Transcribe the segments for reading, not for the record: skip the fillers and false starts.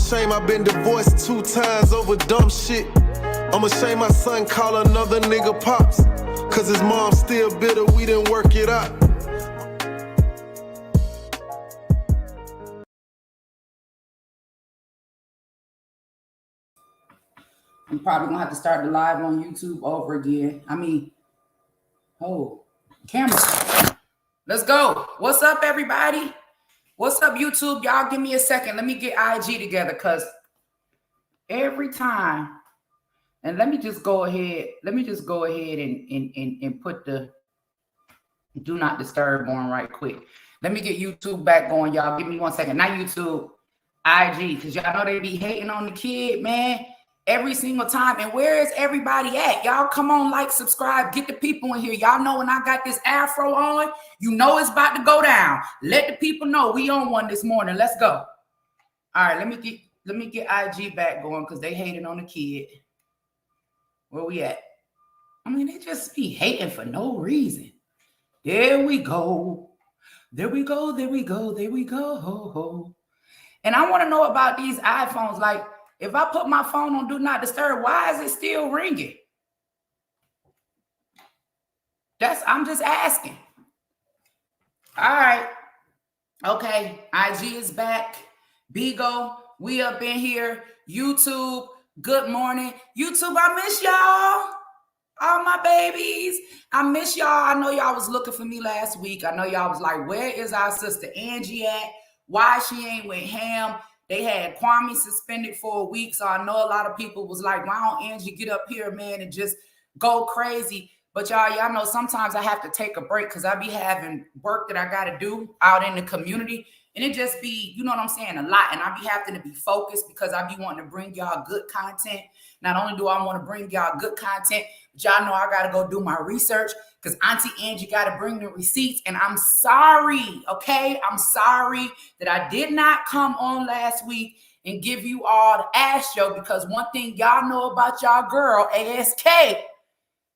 shame I've been divorced 2 times over dumb shit. I'm ashamed my son call another nigga pops. Cause his mom still bitter, we didn't work it out. I'm probably gonna have to start the live on YouTube over again. Camera. Let's go. What's up, everybody? What's up, YouTube? Y'all give me a second. Let me get IG together, because every time, and let me just go ahead and put the do not disturb on right quick. Let me get YouTube back going, y'all. Give me 1 second. Not YouTube, IG, because y'all know they be hating on the kid, man, every single time. And where is everybody at? Y'all come on, like, subscribe, get the people in here. Y'all know when I got this afro on, you know it's about to go down. Let the people know we on one this morning. Let's go. All right, let me get IG back going, because they hating on the kid. Where we at? They just be hating for no reason. There we go. There we go. There we go. There we go. And I want to know about these iPhones. Like, if I put my phone on Do Not Disturb, why is it still ringing? I'm just asking. All right. Okay. IG is back. Bigo, we up in here. YouTube, good morning. YouTube, I miss y'all. All my babies. I miss y'all. I know y'all was looking for me last week. I know y'all was like, where is our sister Angie at? Why she ain't with Ham? They had Kwame suspended for a week. So I know a lot of people was like, why don't Angie get up here, man, and just go crazy? But y'all know sometimes I have to take a break, because I be having work that I got to do out in the community. And it just be, you know what I'm saying, a lot. And I be having to be focused, because I be wanting to bring y'all good content. Not only do I want to bring y'all good content, but y'all know I got to go do my research, because Auntie Angie got to bring the receipts. And I'm sorry, okay? I'm sorry that I did not come on last week and give you all the ass show, because one thing y'all know about y'all girl, ASK,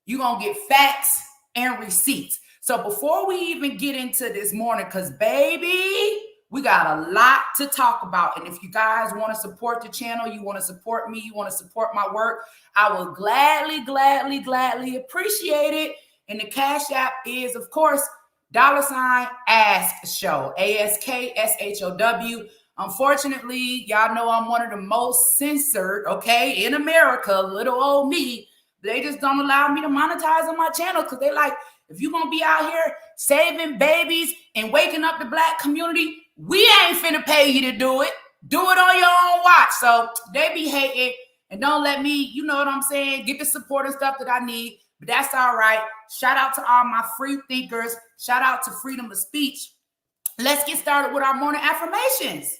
you going to get facts and receipts. So before we even get into this morning, because baby, we got a lot to talk about. And if you guys want to support the channel, you want to support me, you want to support my work, I will gladly appreciate it. And the Cash App is, of course, $Ask Show, ASKSHOW. Unfortunately, y'all know I'm one of the most censored, okay, in America, little old me. They just don't allow me to monetize on my channel, because they like, if you're going to be out here saving babies and waking up the Black community, we ain't finna pay you to do it. Do it on your own watch. So they be hating and don't let me, you know what I'm saying, get the support and stuff that I need. But that's all right. Shout out to all my free thinkers. Shout out to freedom of speech. Let's get started with our morning affirmations.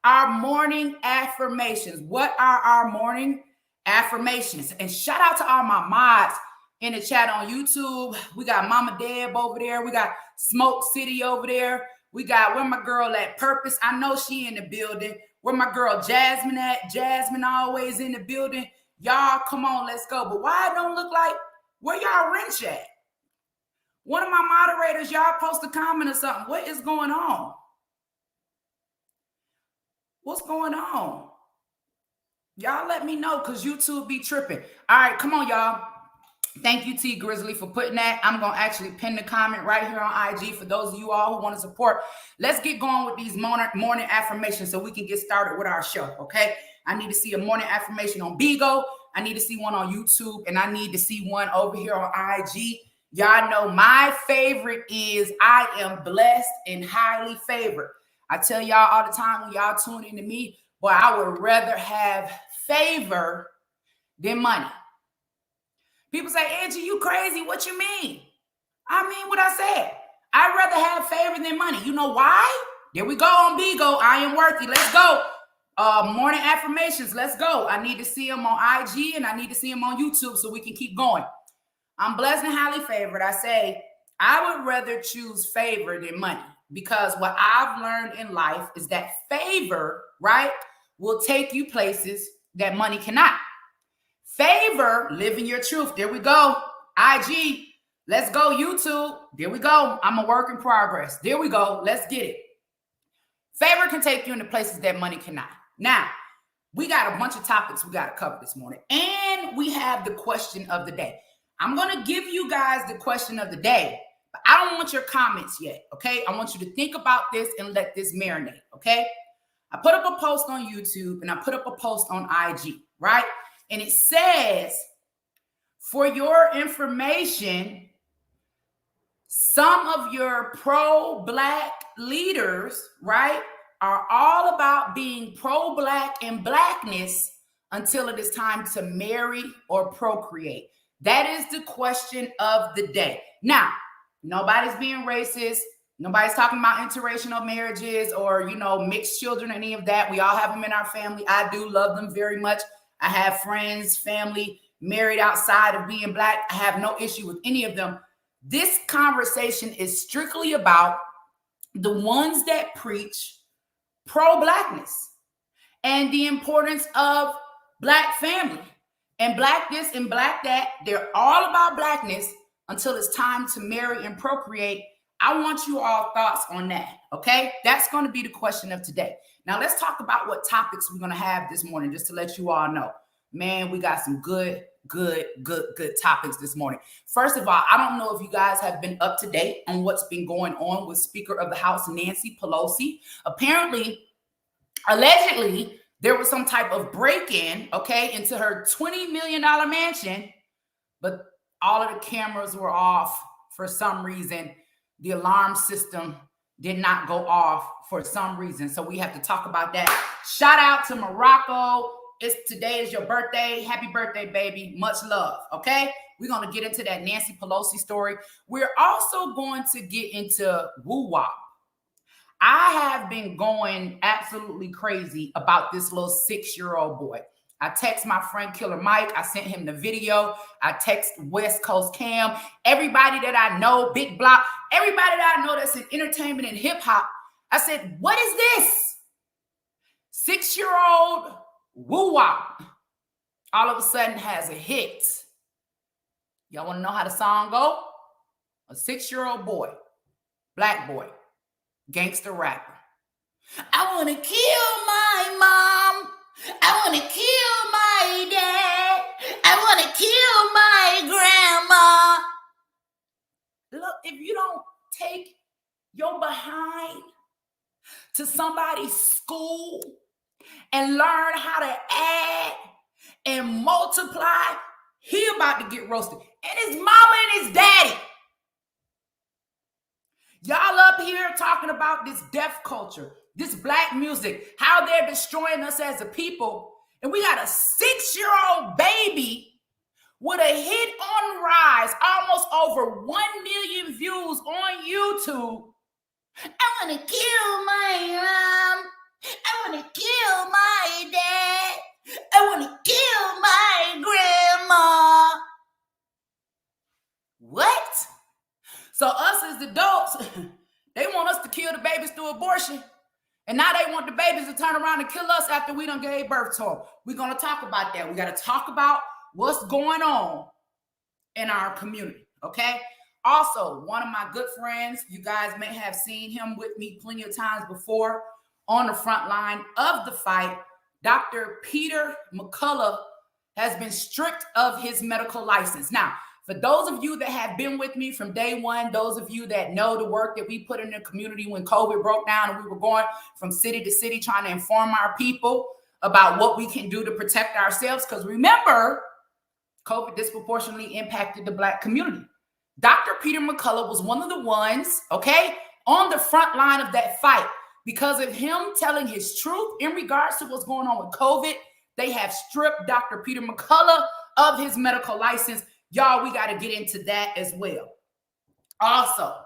Our morning affirmations. What are our morning affirmations? And shout out to all my mods in the chat on YouTube. We got Mama Deb over there. We got Smoke City over there. We got, where my girl at, Purpose. I know she in the building. Where my girl Jasmine at? Jasmine always in the building. Y'all, come on, let's go. But why it don't look like, where y'all wrench at? One of my moderators, y'all post a comment or something. What is going on? What's going on? Y'all let me know, because YouTube be tripping. All right, come on, y'all. Thank you, T Grizzly, for putting that. I'm going to actually pin the comment right here on IG for those of you all who want to support. Let's get going with these morning affirmations so we can get started with our show, okay? I need to see a morning affirmation on Bigo. I need to see one on YouTube, and I need to see one over here on IG. Y'all know my favorite is I am blessed and highly favored. I tell y'all all the time when y'all tune into me, boy, I would rather have favor than money. People say, Angie, you crazy. What you mean? I mean what I said. I'd rather have favor than money. You know why? There we go on Bigo. I am worthy. Let's go. Morning affirmations. Let's go. I need to see them on IG, and I need to see them on YouTube so we can keep going. I'm blessed and highly favored. I say, I would rather choose favor than money, because what I've learned in life is that favor, right, will take you places that money cannot. Favor, living your truth. There we go. IG. Let's go. YouTube. There we go. I'm a work in progress. There we go. Let's get it. Favor can take you into places that money cannot. Now, we got a bunch of topics we got to cover this morning. And we have the question of the day. I'm going to give you guys the question of the day, but I don't want your comments yet, okay? I want you to think about this and let this marinate, okay? I put up a post on YouTube and I put up a post on IG, right? And it says, for your information, some of your pro-Black leaders, right, are all about being pro-Black and Blackness until it is time to marry or procreate. That is the question of the day. Now, nobody's being racist. Nobody's talking about interracial marriages or, mixed children, any of that. We all have them in our family. I do love them very much. I have friends, family, married outside of being Black. I have no issue with any of them. This conversation is strictly about the ones that preach pro-Blackness and the importance of Black family and Black this and Black that. They're all about Blackness until it's time to marry and procreate. I want you all thoughts on that, okay? That's going to be the question of today. Now, let's talk about what topics we're going to have this morning, just to let you all know. Man, we got some good topics this morning. First of all, I don't know if you guys have been up to date on what's been going on with Speaker of the House, Nancy Pelosi. Apparently, allegedly, there was some type of break-in, okay, into her $20 million mansion, but all of the cameras were off for some reason. The alarm system did not go off for some reason. So we have to talk about that. Shout out to Morocco. Today is your birthday. Happy birthday, baby. Much love. Okay. We're going to get into that Nancy Pelosi story. We're also going to get into woo-wop. I have been going absolutely crazy about this little 6-year-old boy. I text my friend Killer Mike. I sent him the video. I text West Coast Cam. Everybody that I know, Big Block, everybody that I know that's in entertainment and hip hop. I said, what is this? 6-year-old woo-wop all of a sudden has a hit. Y'all want to know how the song go? A 6-year-old boy, Black boy, Gangster Rapper. I want to kill my mom. I want to kill my dad. I want to kill my grandma. Look, if you don't take your behind to somebody's school and learn how to add and multiply, he about to get roasted. And his mama and his daddy. Y'all up here talking about this deaf culture, this Black music, how they're destroying us as a people. And we got a 6-year-old baby with a hit on rise, almost over 1 million views on YouTube. I want to kill my mom. I want to kill my dad. I want to kill my grandma. What? So us as adults, they want us to kill the babies through abortion. And now they want the babies to turn around and kill us after we done gave birth to them. We're going to talk about that. We got to talk about what's going on in our community, okay? Also, one of my good friends, you guys may have seen him with me plenty of times before on the front line of the fight. Dr. Peter McCullough has been stripped of his medical license. Now, for those of you that have been with me from day one, those of you that know the work that we put in the community when COVID broke down and we were going from city to city trying to inform our people about what we can do to protect ourselves. Because remember, COVID disproportionately impacted the Black community. Dr. Peter McCullough was one of the ones, okay, on the front line of that fight. Because of him telling his truth in regards to what's going on with COVID, they have stripped Dr. Peter McCullough of his medical license. Y'all, we got to get into that as well. Also,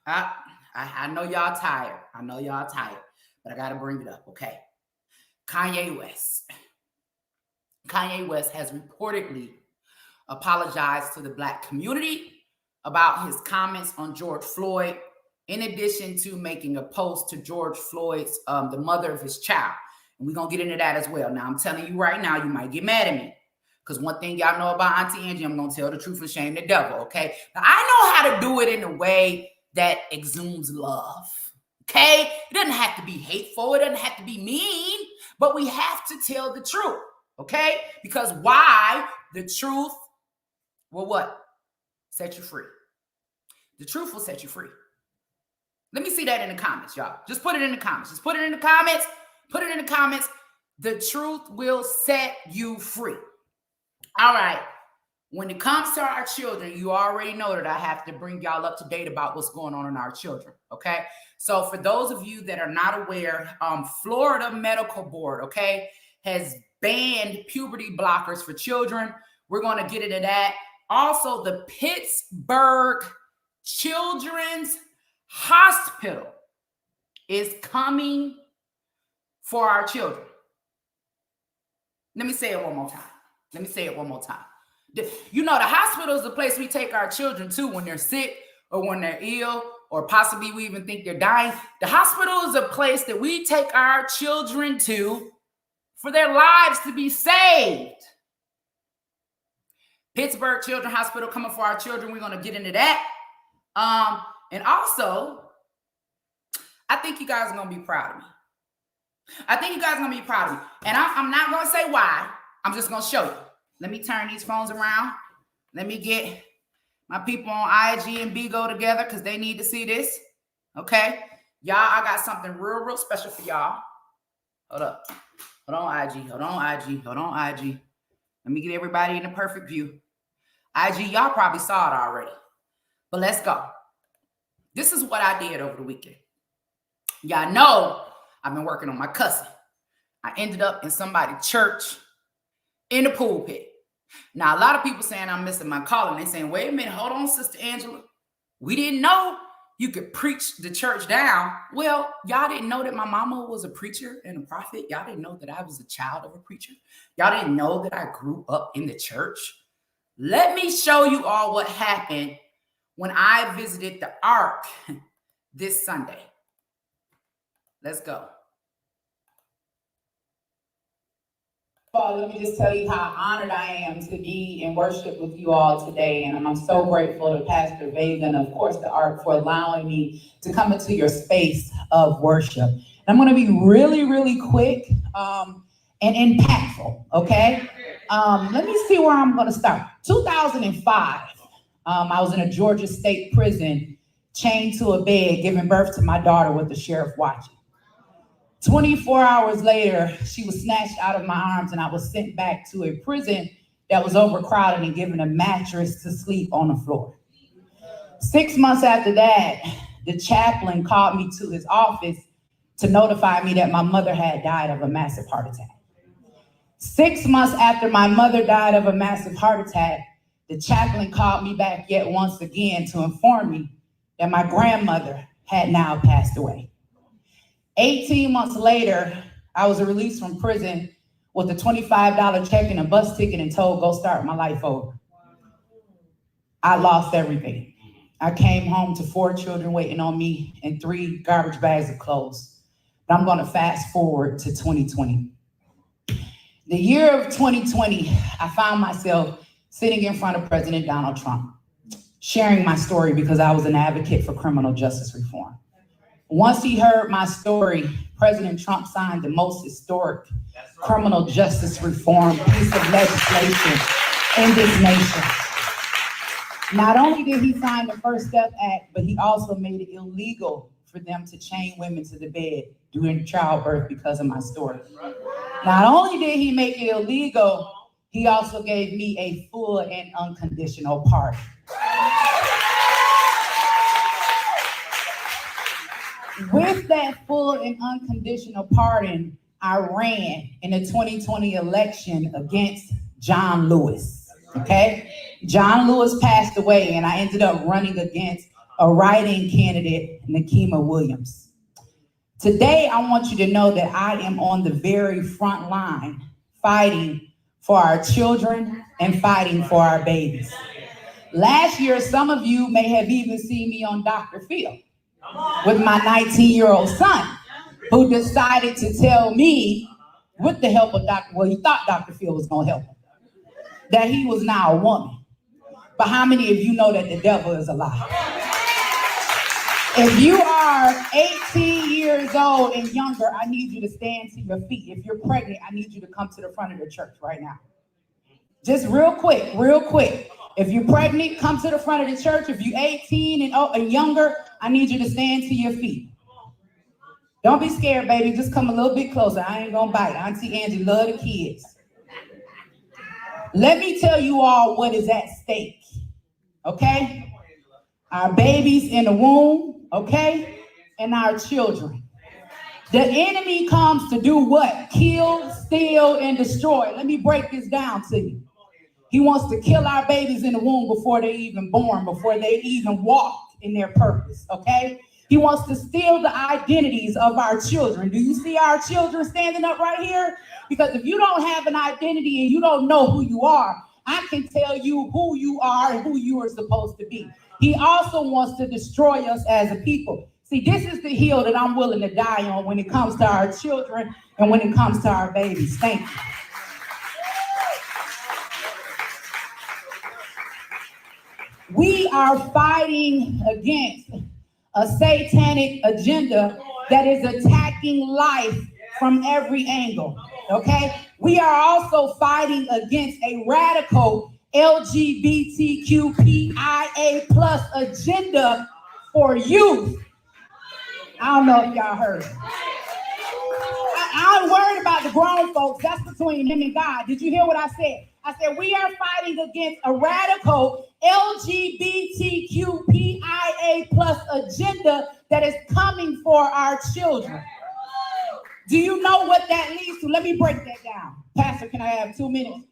I know y'all tired. I know y'all tired, but I got to bring it up, okay? Kanye West. Kanye West has reportedly apologized to the Black community about his comments on George Floyd, in addition to making a post to George Floyd's, the mother of his child. And we're going to get into that as well. Now, I'm telling you right now, you might get mad at me. Because one thing y'all know about Auntie Angie, I'm going to tell the truth and shame the devil, okay? Now, I know how to do it in a way that exudes love, okay? It doesn't have to be hateful. It doesn't have to be mean. But we have to tell the truth, okay? Because why? The truth will what? Set you free. The truth will set you free. Let me see that in the comments, y'all. Just put it in the comments. Just put it in the comments. Put it in the comments. The truth will set you free. All right. When it comes to our children, you already know that I have to bring y'all up to date about what's going on in our children, okay? So for those of you that are not aware, Florida Medical Board, okay, has banned puberty blockers for children. We're going to get into that. Also, the Pittsburgh Childrens Hospital is coming for our children. Let me say it one more time. Let me say it one more time. You know, the hospital is the place we take our children to when they're sick or when they're ill, or possibly we even think they're dying. The hospital is a place that we take our children to for their lives to be saved. Pittsburgh Children's Hospital coming for our children. We're going to get into that. And also, I think you guys are going to be proud of me. I think you guys are going to be proud of me. And I'm not going to say why. I'm just going to show you. Let me turn these phones around. Let me get my people on IG and Bigo together because they need to see this. Okay? Y'all, I got something real special for y'all. Hold up. Hold on, IG. Hold on, IG. Hold on, IG. Let me get everybody in the perfect view. IG, y'all probably saw it already. But let's go. This is what I did over the weekend. Y'all know I've been working on my cousin. I ended up in somebody's church in the pulpit. Now, a lot of people saying I'm missing my calling. They saying, wait a minute, hold on, Sister Angela. We didn't know you could preach the church down. Well, y'all didn't know that my mama was a preacher and a prophet. Y'all didn't know that I was a child of a preacher. Y'all didn't know that I grew up in the church. Let me show you all what happened when I visited the Ark this Sunday. Let's go. Father, let me just tell you how honored I am to be in worship with you all today. And I'm so grateful to Pastor Vega and, of course, the Ark for allowing me to come into your space of worship. And I'm going to be really quick and impactful, okay? Let me see where I'm going to start. 2005, I was in a Georgia state prison, chained to a bed, giving birth to my daughter with the sheriff watching. 24 hours later, she was snatched out of my arms and I was sent back to a prison that was overcrowded and given a mattress to sleep on the floor. 6 months after that, the chaplain called me to his office to notify me that my mother had died of a massive heart attack. 6 months after my mother died of a massive heart attack, the chaplain called me back yet once again to inform me that my grandmother had now passed away. 18 months later, I was released from prison with a $25 check and a bus ticket and told, go start my life over. I lost everything. I came home to 4 children waiting on me and 3 garbage bags of clothes. But I'm going to fast forward to 2020. The year of 2020, I found myself sitting in front of President Donald Trump, sharing my story because I was an advocate for criminal justice reform. Once he heard my story, President Trump signed the most historic criminal justice reform piece of legislation in this nation. Not only did he sign the First Step Act, but he also made it illegal for them to chain women to the bed during childbirth because of my story. Not only did he make it illegal, he also gave me a full and unconditional pardon. With that full and unconditional pardon, I ran in the 2020 election against John Lewis, okay? John Lewis passed away and I ended up running against a write-in candidate, Nikema Williams. Today, I want you to know that I am on the very front line fighting for our children and fighting for our babies. Last year, some of you may have even seen me on Dr. Phil with my 19-year-old son, who decided to tell me, with the help of he thought Dr. Phil was going to help him, that he was now a woman. But how many of you know that the devil is a lie? If you are 18 years old and younger, I need you to stand to your feet. If you're pregnant, I need you to come to the front of the church right now. Just real quick. If you're pregnant, come to the front of the church. If you're 18 and younger, I need you to stand to your feet. Don't be scared, baby. Just come a little bit closer. I ain't gonna bite. Auntie Angie love the kids. Let me tell you all what is at stake, okay? Our babies in the womb, okay? And our children. The enemy comes to do what? Kill, steal, and destroy. Let me break this down to you. He wants to kill our babies in the womb before they even born, before they even walk in their purpose, okay? He wants to steal the identities of our children. Do you see our children standing up right here? Because if you don't have an identity and you don't know who you are, I can tell you who you are and who you are supposed to be. He also wants to destroy us as a people. See, this is the hill that I'm willing to die on when it comes to our children and when it comes to our babies. Thank you. We are fighting against a satanic agenda that is attacking life from every angle, okay? We are also fighting against a radical LGBTQIA+ agenda for youth. I don't know if y'all heard. I'm worried about the grown folks. That's between them and God. Did you hear what I said? I said, we are fighting against a radical LGBTQIA+ agenda that is coming for our children. Do you know what that leads to? Let me break that down. Pastor, can I have 2 minutes?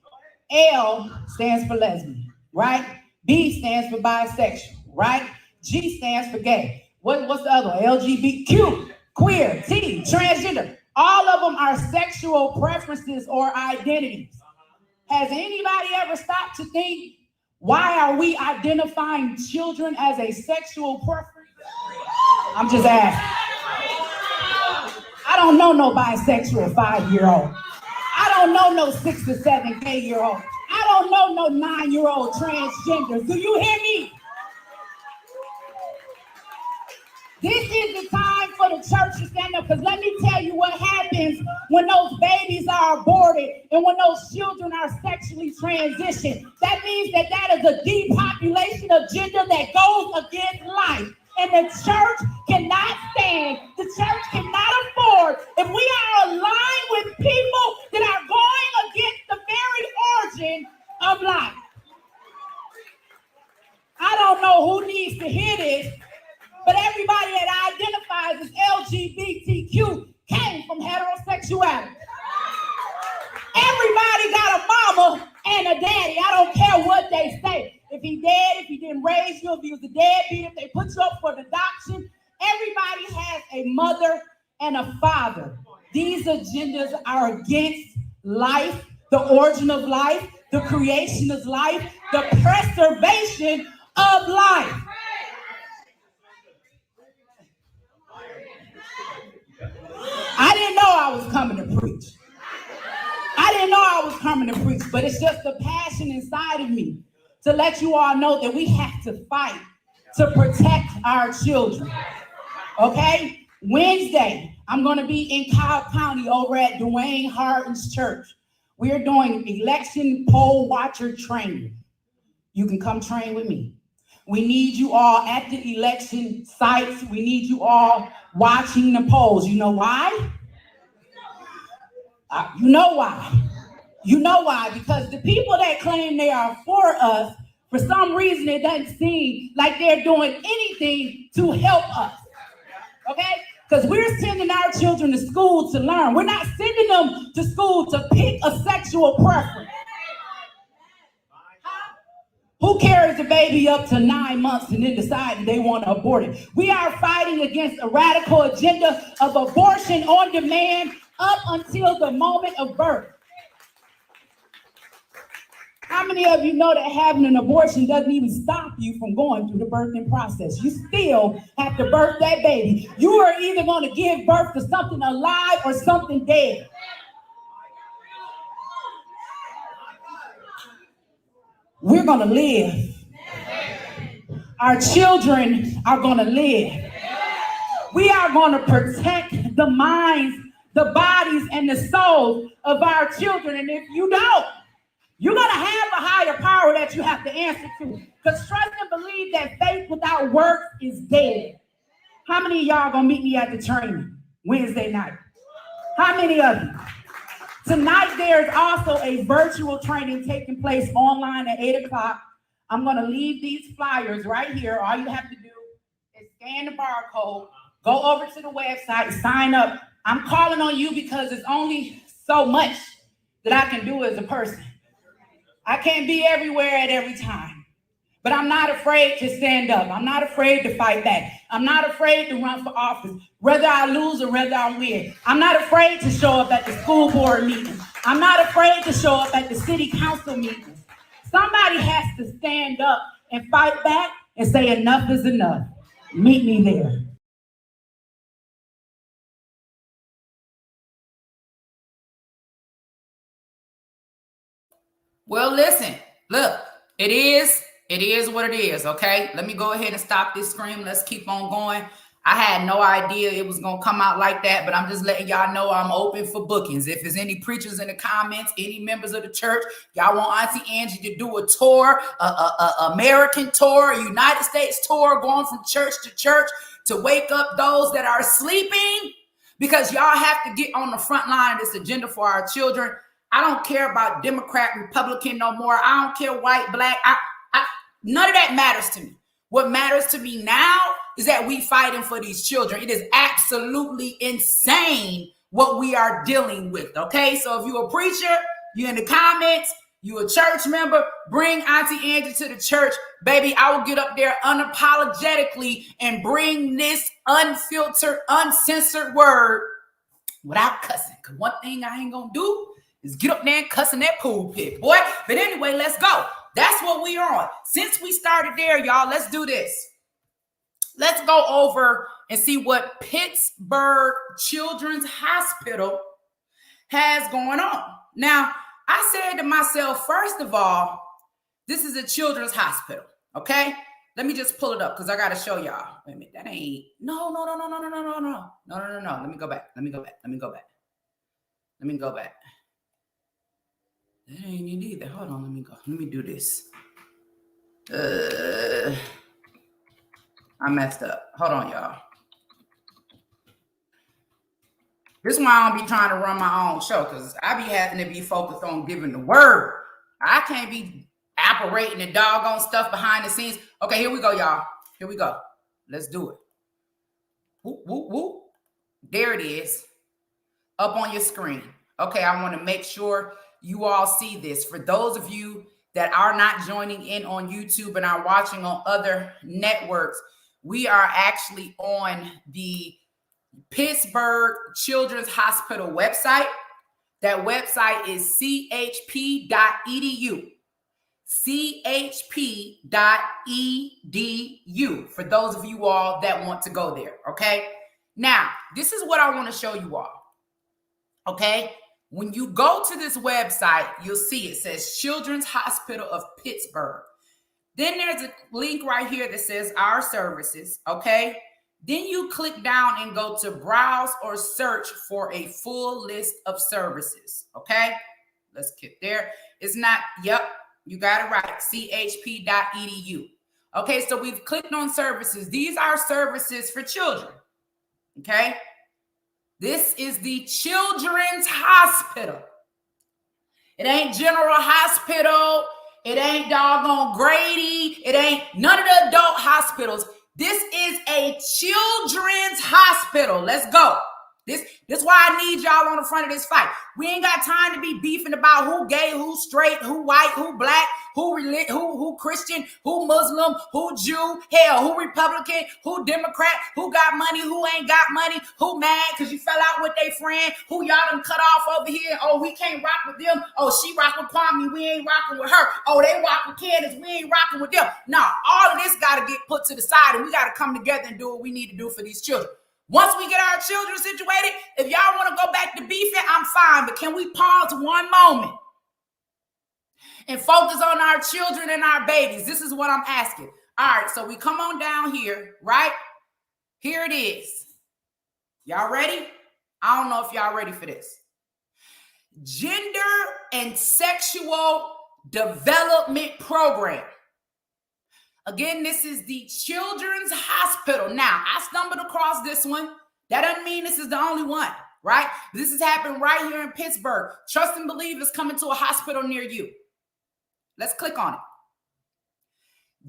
L stands for lesbian, right? B stands for bisexual, right? G stands for gay. What's the other one? LGBTQ, queer, T, transgender. All of them are sexual preferences or identities. Has anybody ever stopped to think, why are we identifying children as a sexual preference? I'm just asking. I don't know no bisexual 5-year-old. I don't know no 6 or 7 gay-year-old. I don't know no 9-year-old transgenders. Do you hear me? This is the time for the church to stand up, because let me tell you what happens when those babies are aborted and when those children are sexually transitioned. That means that is a depopulation agenda that goes against life. And the church cannot stand. The church cannot afford. If we are aligned with people that are going against the very origin of life. I don't know who needs to hear this, but everybody that identifies as LGBTQ came from heterosexuality. Everybody got a mama and a daddy. I don't care what they say. If he dead, if he didn't raise you, if he was a deadbeat, if they put you up for adoption, everybody has a mother and a father. These agendas are against life, the origin of life, the creation of life, the preservation of life. I didn't know I was coming to preach. But it's just the passion inside of me to let you all know that we have to fight to protect our children. Okay? Wednesday, I'm going to be in Cobb County over at Dwayne Harden's church. We are doing election poll watcher training. You can come train with me. We need you all at the election sites. We need you all watching the polls. You know why? You know why? Because the people that claim they are for us, for some reason, it doesn't seem like they're doing anything to help us. Okay? Because we're sending our children to school to learn. We're not sending them to school to pick a sexual preference. Who carries a baby up to 9 months and then decide they want to abort it? We are fighting against a radical agenda of abortion on demand up until the moment of birth. How many of you know that having an abortion doesn't even stop you from going through the birthing process? You still have to birth that baby. You are either going to give birth to something alive or something dead. We're going to live. Our children are going to live. We are going to protect the minds, the bodies, and the souls of our children. And if you don't, you're going to have a higher power that you have to answer to. Because trust and believe that faith without works is dead. How many of y'all going to meet me at the training Wednesday night? How many of you? Tonight, there's also a virtual training taking place online at 8 o'clock. I'm going to leave these flyers right here. All you have to do is scan the barcode, go over to the website, sign up. I'm calling on you because it's only so much that I can do as a person. I can't be everywhere at every time. But I'm not afraid to stand up. I'm not afraid to fight back. I'm not afraid to run for office, whether I lose or whether I win. I'm not afraid to show up at the school board meetings. I'm not afraid to show up at the city council meetings. Somebody has to stand up and fight back and say enough is enough. Meet me there. Well, listen, look, it is what it is, okay? Let me go ahead and stop this scream. Let's keep on going. I had no idea it was going to come out like that, but I'm just letting y'all know I'm open for bookings. If there's any preachers in the comments, any members of the church, y'all want Auntie Angie to do a tour, American tour, a United States tour, going from church to church to wake up those that are sleeping, because y'all have to get on the front line of this agenda for our children. I don't care about Democrat, Republican no more. I don't care white, black. None of that matters to me. What matters to me now is that we fighting for these children. It is absolutely insane what we are dealing with, okay? So if you're a preacher, you're in the comments, you're a church member, bring Auntie Angie to the church. Baby, I will get up there unapologetically and bring this unfiltered, uncensored word without cussing. Because one thing I ain't going to do is get up there and cuss in that pulpit, boy. But anyway, let's go. That's what we are on. Since we started there, y'all, let's do this. Let's go over and see what Pittsburgh Children's Hospital has going on. Now, I said to myself, first of all, this is a children's hospital, okay? Let me just pull it up because I got to show y'all. Wait a minute, that ain't, no. Let me go back. That ain't it either. Hold on, let me go. Let me do this. I messed up. Hold on, y'all. This is why I don't be trying to run my own show, because I be having to be focused on giving the word. I can't be operating the doggone stuff behind the scenes. Okay, here we go, y'all. Here we go. Let's do it. Whoop, whoop, whoop. There it is. Up on your screen. Okay, I want to make sure you all see this. For those of you that are not joining in on YouTube and are watching on other networks, we are actually on the Pittsburgh Children's Hospital website. That website is chp.edu. chp.edu for those of you all that want to go there, okay? Now, this is what I want to show you all, okay? When you go to this website, you'll see it says Children's Hospital of Pittsburgh. Then there's a link right here that says Our Services, okay? Then you click down and go to Browse or Search for a full list of services, okay? Let's get there. It's not, yep, you got it right, chp.edu. Okay, so we've clicked on services. These are services for children, okay? This is the Children's Hospital. It ain't General Hospital. It ain't doggone Grady. It ain't none of the adult hospitals. This is a children's hospital. Let's go. This why I need y'all on the front of this fight. We ain't got time to be beefing about who gay, who straight, who white, who black, who Christian, who Muslim, who Jew, hell, who Republican, who Democrat, who got money, who ain't got money, who mad because you fell out with their friend, who y'all done cut off over here. Oh, we can't rock with them. Oh, she rock with Kwame, we ain't rocking with her. Oh, they rock with Candace, we ain't rocking with them. No, all of this got to get put to the side, and we got to come together and do what we need to do for these children. Once we get our children situated, if y'all want to go back to beefing, I'm fine. But can we pause one moment and focus on our children and our babies? This is what I'm asking. All right, so we come on down here, right? Here it is. Y'all ready? I don't know if y'all ready for this. Gender and Sexual Development Program. Again, this is the Children's Hospital. Now, I stumbled across this one. That doesn't mean this is the only one, right? This has happened right here in Pittsburgh. Trust and believe is coming to a hospital near you. Let's click on it.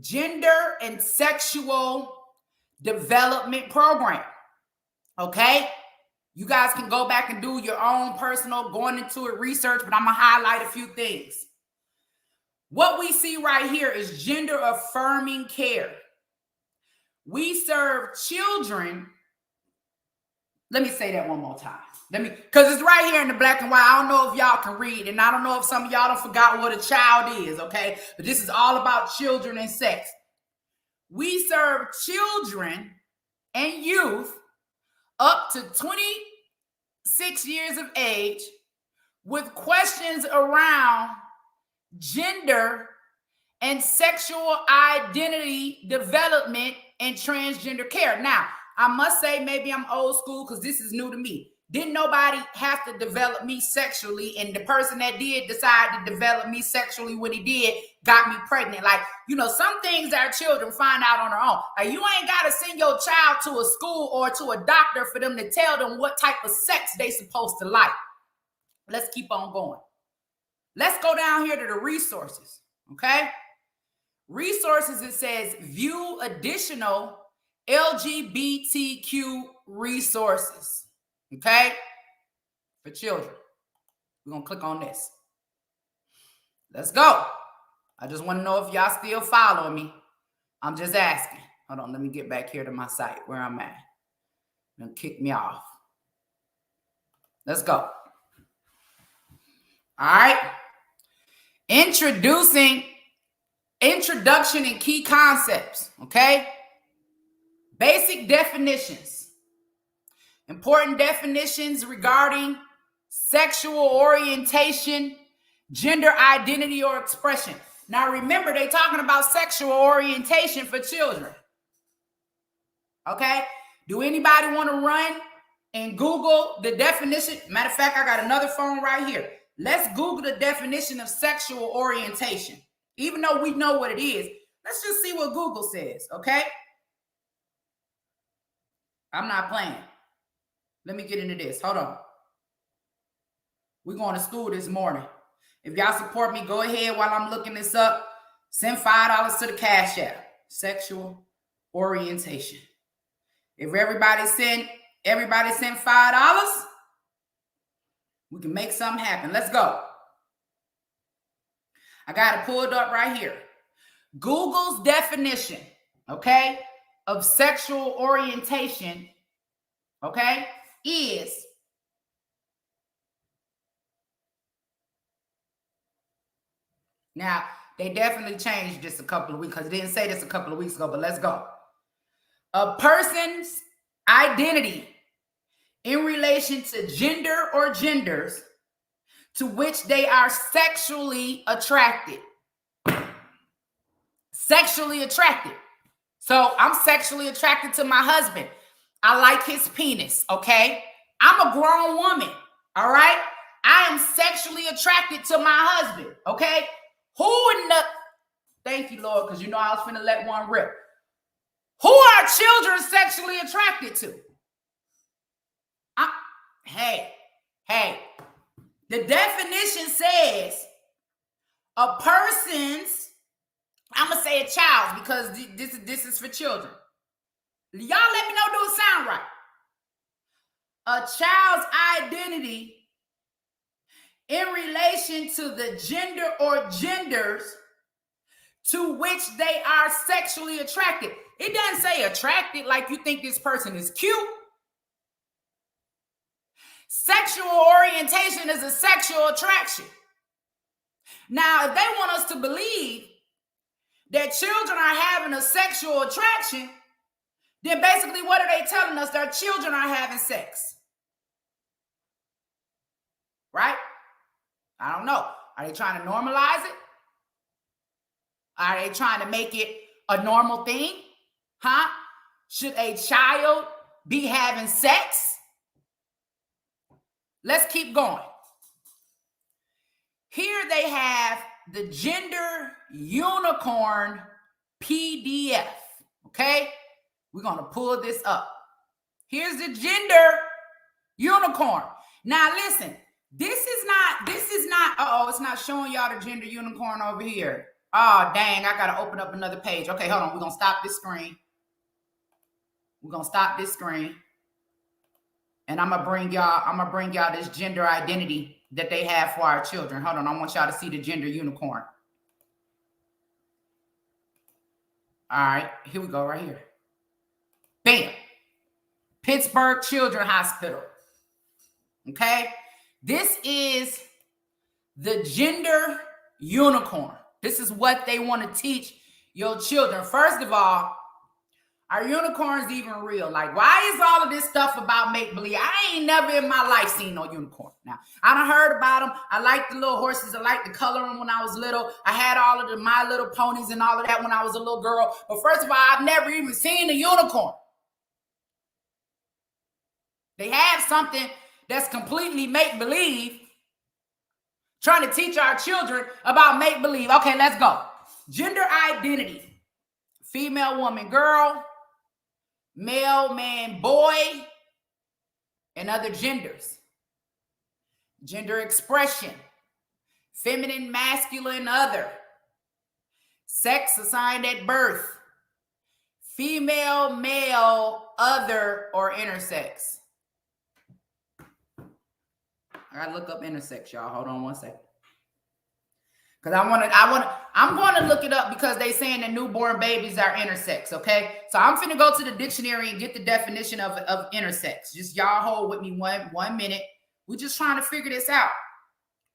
Gender and Sexual Development Program. Okay? You guys can go back and do your own personal going into it research, but I'm going to highlight a few things. What we see right here is gender affirming care. We serve children. Let me say that one more time. Because it's right here in the black and white. I don't know if y'all can read, and I don't know if some of y'all don't forgot what a child is, okay? But this is all about children and sex. We serve children and youth up to 26 years of age with questions around gender and sexual identity development and transgender care. Now, I must say maybe I'm old school because this is new to me. Didn't nobody have to develop me sexually, and the person that did decide to develop me sexually when he did got me pregnant. Like, you know, some things our children find out on their own. Like, you ain't got to send your child to a school or to a doctor for them to tell them what type of sex they supposed to like. Let's keep on going. Let's go down here to the resources, okay? Resources, it says view additional LGBTQ resources, okay? For children. We're going to click on this. Let's go. I just want to know if y'all still following me. I'm just asking. Hold on, let me get back here to my site where I'm at. Don't kick me off. Let's go. All right. Introduction and key concepts, okay? Basic definitions. Important definitions regarding sexual orientation, gender identity, or expression. Now remember, they're talking about sexual orientation for children. Okay? Do anybody want to run and Google the definition? Matter of fact, I got another phone right here. Let's Google the definition of sexual orientation. Even though we know what it is, let's just see what Google says, okay? I'm not playing. Let me get into this. Hold on. We're going to school this morning. If y'all support me, go ahead while I'm looking this up. Send $5 to the Cash App. Sexual orientation. If everybody send $5, we can make something happen. Let's go. I got it pulled up right here. Google's definition, okay, of sexual orientation, okay, is now they definitely changed this a couple of weeks because it didn't say this a couple of weeks ago, but let's go. A person's identity in relation to gender or genders to which they are sexually attracted. Sexually attracted. So I'm sexually attracted to my husband. I like his penis, okay? I'm a grown woman, all right? I am sexually attracted to my husband, okay? Who in the... Thank you, Lord, because you know I was finna let one rip. Who are children sexually attracted to? Hey. The definition says a person's, I'm going to say a child's because this is for children. Y'all let me know, do it sound right? A child's identity in relation to the gender or genders to which they are sexually attracted. It doesn't say attracted like you think this person is cute. Sexual orientation is a sexual attraction. Now, if they want us to believe that children are having a sexual attraction, then basically what are they telling us? Their children are having sex. Right? I don't know. Are they trying to normalize it? Are they trying to make it a normal thing? Huh? Should a child be having sex? Let's keep going. Here they have the Gender Unicorn PDF. Okay? We're going to pull this up. Here's the Gender Unicorn. Now listen, this is not, it's not showing y'all the Gender Unicorn over here. Oh, dang, I got to open up another page. Okay, hold on. We're going to stop this screen. And I'm going to bring y'all this gender identity that they have for our children. Hold on. I want y'all to see the Gender Unicorn. All right, here we go right here. Bam. Pittsburgh Children's Hospital. Okay? This is the Gender Unicorn. This is what they want to teach your children. First of all, are unicorns even real? Like, why is all of this stuff about make-believe? I ain't never in my life seen no unicorn. Now, I done heard about them. I like the little horses. I like the coloring when I was little. I had all of the My Little Ponies and all of that when I was a little girl. But first of all, I've never even seen a unicorn. They have something that's completely make-believe, trying to teach our children about make-believe. Okay, let's go. Gender identity. Female, woman, girl. Male, man, boy, and other genders. Gender expression. Feminine, masculine, other. Sex assigned at birth. Female, male, other, or intersex. I gotta look up intersex, y'all. Hold on one second. Because I'm going to look it up because they saying that newborn babies are intersex, okay? So I'm finna go to the dictionary and get the definition of intersex. Just y'all hold with me one minute. We're just trying to figure this out.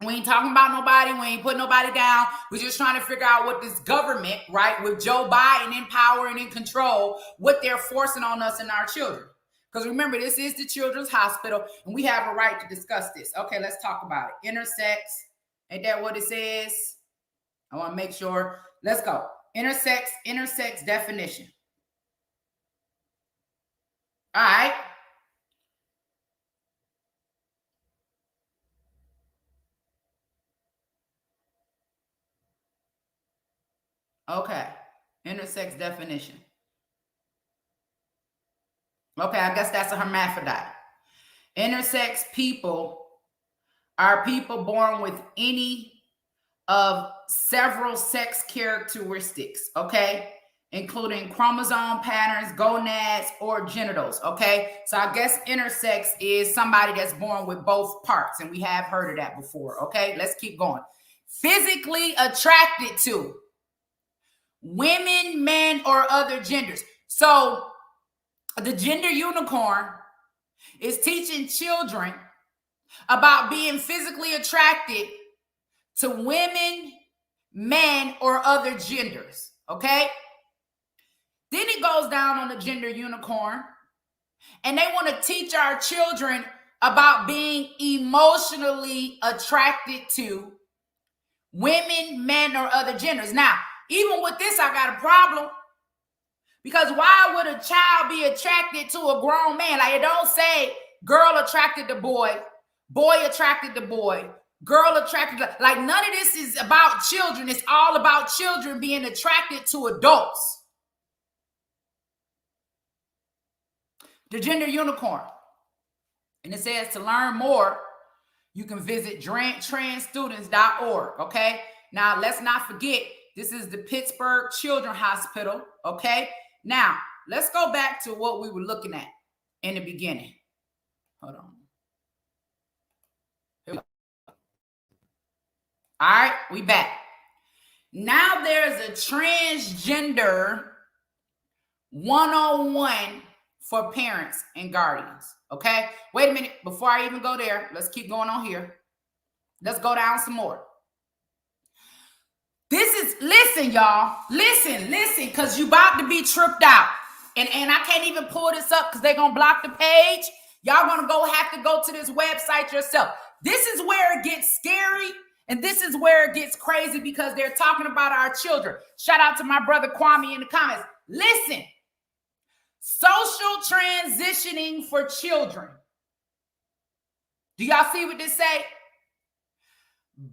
We ain't talking about nobody. We ain't putting nobody down. We're just trying to figure out what this government, right, with Joe Biden in power and in control, what they're forcing on us and our children. Because remember, this is the Children's Hospital, and we have a right to discuss this. Okay, let's talk about it. Intersex, ain't that what it says? I want to make sure. Let's go. Intersex definition. All right. Okay. Intersex definition. Okay, I guess that's a hermaphrodite. Intersex people are people born with any of several sex characteristics, okay? Including chromosome patterns, gonads, or genitals, okay? So I guess intersex is somebody that's born with both parts, and we have heard of that before, okay? Let's keep going. Physically attracted to women, men, or other genders. So the Gender Unicorn is teaching children about being physically attracted to women, men, or other genders, okay? Then it goes down on the Gender Unicorn, and they want to teach our children about being emotionally attracted to women, men, or other genders. Now, even with this, I got a problem, because why would a child be attracted to a grown man? Like, it don't say girl attracted to boy, boy attracted to boy, girl attracted to, like, none of this is about children. It's all about children being attracted to adults. The Gender Unicorn. And it says to learn more, you can visit transstudents.org, okay? Now, let's not forget, this is the Pittsburgh Children's Hospital, okay? Now, let's go back to what we were looking at in the beginning. Hold on. Here we go. All right, we back. Now there's a transgender 101 for parents and guardians, okay? Wait a minute. Before I even go there, let's keep going on here. Let's go down some more. Listen, y'all. Listen, because you about to be tripped out. And I can't even pull this up because they're going to block the page. Y'all going to have to go to this website yourself. This is where it gets scary, and this is where it gets crazy, because they're talking about our children. Shout out to my brother Kwame in the comments. Listen. Social transitioning for children. Do y'all see what this say?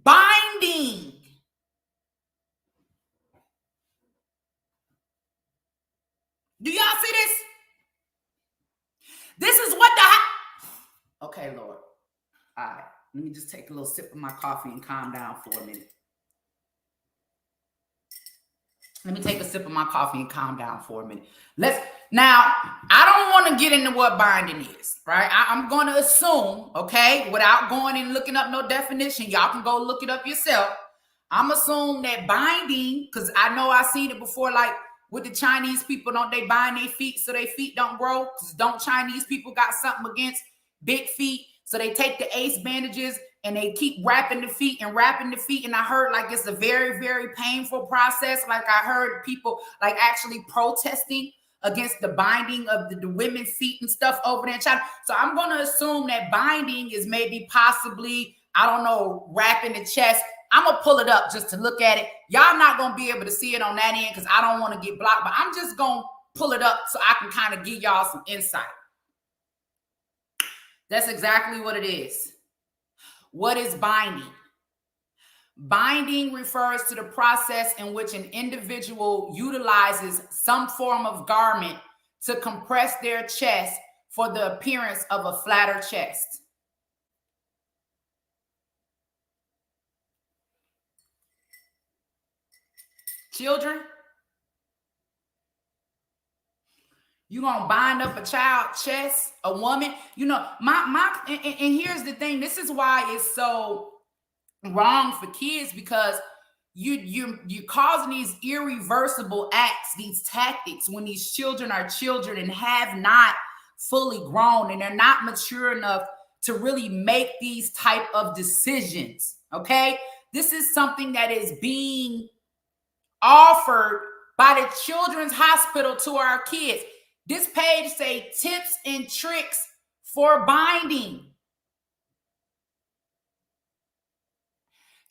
Binding. Do y'all see this? This is what the... Okay, Lord. All right. Let me just take a little sip of my coffee and calm down for a minute. Let me take a sip of my coffee and calm down for a minute. Now, I don't want to get into what binding is, right? I'm going to assume, okay, without going and looking up no definition, y'all can go look it up yourself. I'm assuming that binding, because I know I've seen it before, like with the Chinese people, don't they bind their feet so their feet don't grow? Because don't Chinese people got something against big feet? So they take the ace bandages and they keep wrapping the feet. And I heard like it's a very, very painful process. Like I heard people like actually protesting against the binding of the women's feet and stuff over there in China. So I'm going to assume that binding is maybe possibly, I don't know, wrapping the chest. I'm going to pull it up just to look at it. Y'all not going to be able to see it on that end because I don't want to get blocked. But I'm just going to pull it up so I can kind of give y'all some insight. That's exactly what it is. What is binding? Binding refers to the process in which an individual utilizes some form of garment to compress their chest for the appearance of a flatter chest. Children, you gonna bind up a child's chest, a woman? You know, and here's the thing. This is why it's so wrong for kids, because you're causing these irreversible acts, these tactics, when these children are children and have not fully grown and they're not mature enough to really make these type of decisions. Okay, this is something that is being offered by the Children's Hospital to our kids. This page say tips and tricks for binding.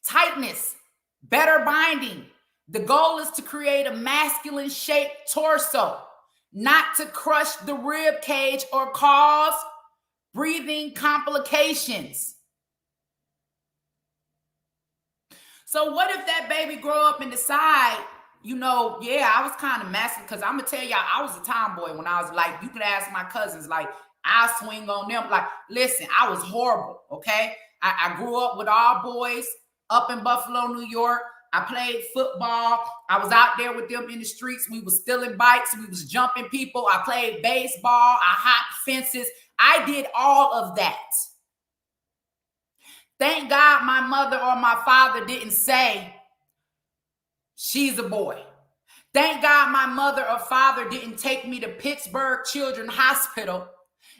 Tightness, better binding. The goal is to create a masculine shaped torso, not to crush the rib cage or cause breathing complications. So what if that baby grow up and decide, you know, yeah, I was kind of messy, because I'm going to tell y'all, I was a tomboy when I was like, you can ask my cousins, like, I swing on them. Like, listen, I was horrible, okay? I grew up with all boys up in Buffalo, New York. I played football. I was out there with them in the streets. We was stealing bikes. We was jumping people. I played baseball. I hopped fences. I did all of that. Thank God my mother or my father didn't say, she's a boy. Thank God my mother or father didn't take me to Pittsburgh Children's Hospital.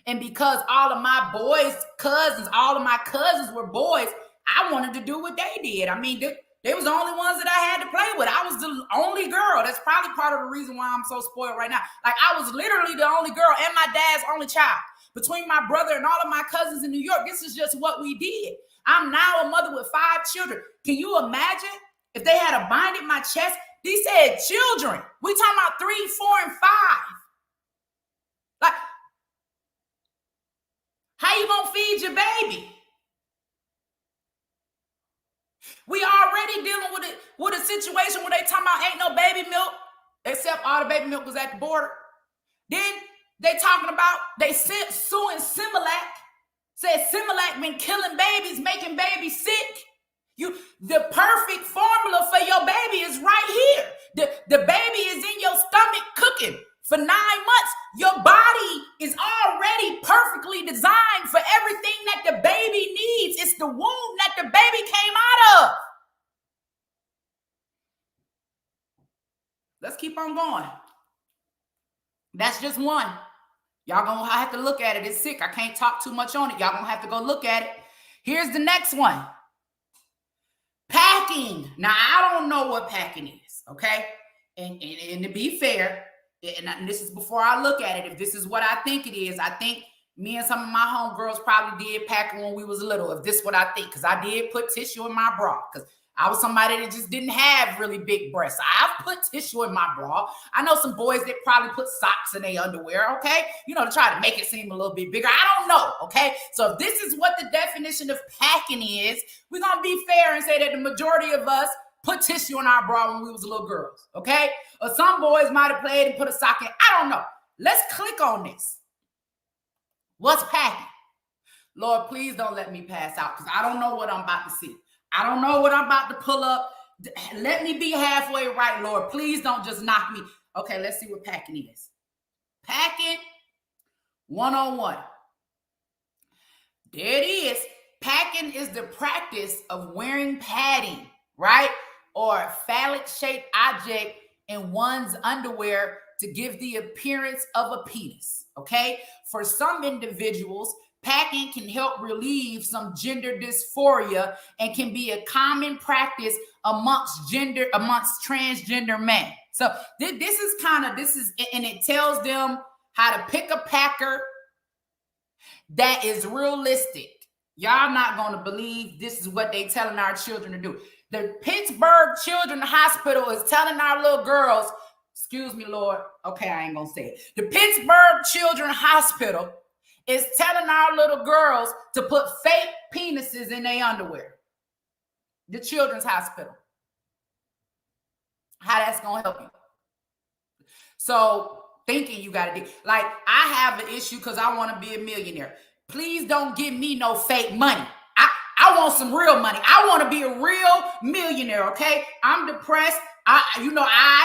And because all of my all of my cousins were boys, I wanted to do what they did. I mean, they was the only ones that I had to play with. I was the only girl. That's probably part of the reason why I'm so spoiled right now. Like, I was literally the only girl and my dad's only child. Between my brother and all of my cousins in New York, this is just what we did. I'm now a mother with 5 children. Can you imagine if they had binded my chest? They said children. We talking about 3, 4, and 5. Like, how you gonna feed your baby? We already dealing with a situation where they talking about ain't no baby milk, except all the baby milk was at the border. Then they talking about they suing Similac. Said Similac been killing babies, making babies sick. The perfect formula for your baby is right here. The baby is in your stomach cooking for 9 months. Your body is already perfectly designed for everything that the baby needs. It's the womb that the baby came out of. Let's keep on going. That's just one. Y'all gonna have to look at it. It's sick. I can't talk too much on it. Y'all gonna have to go look at it. Here's the next one. Packing. Now, I don't know what packing is, okay? And to be fair, and this is before I look at it, if this is what I think it is, I think me and some of my homegirls probably did packing when we was little, if this is what I think, because I did put tissue in my bra, because I was somebody that just didn't have really big breasts. I've put tissue in my bra. I know some boys that probably put socks in their underwear, okay? To try to make it seem a little bit bigger. I don't know, okay? So if this is what the definition of packing is, we're going to be fair and say that the majority of us put tissue in our bra when we was little girls, okay? Or some boys might have played and put a sock in. I don't know. Let's click on this. What's packing? Lord, please don't let me pass out because I don't know what I'm about to see. I don't know what I'm about to pull up. Let me be halfway right, Lord. Please don't just knock me. Okay, let's see what packing is. Packing 101. There it is. Packing is the practice of wearing padding, right? Or phallic-shaped object in one's underwear to give the appearance of a penis, okay? For some individuals, packing can help relieve some gender dysphoria and can be a common practice amongst transgender men. So this is, and it tells them how to pick a packer that is realistic. Y'all not going to believe this is what they telling our children to do. The Pittsburgh Children's Hospital is telling our little girls, excuse me, Lord. Okay, I ain't going to say it. The Pittsburgh Children's Hospital is telling our little girls to put fake penises in their underwear. The Children's Hospital. How that's going to help you. So thinking you got to do, like I have an issue because I want to be a millionaire. Please don't give me no fake money. I want some real money. I want to be a real millionaire, okay? I'm depressed. I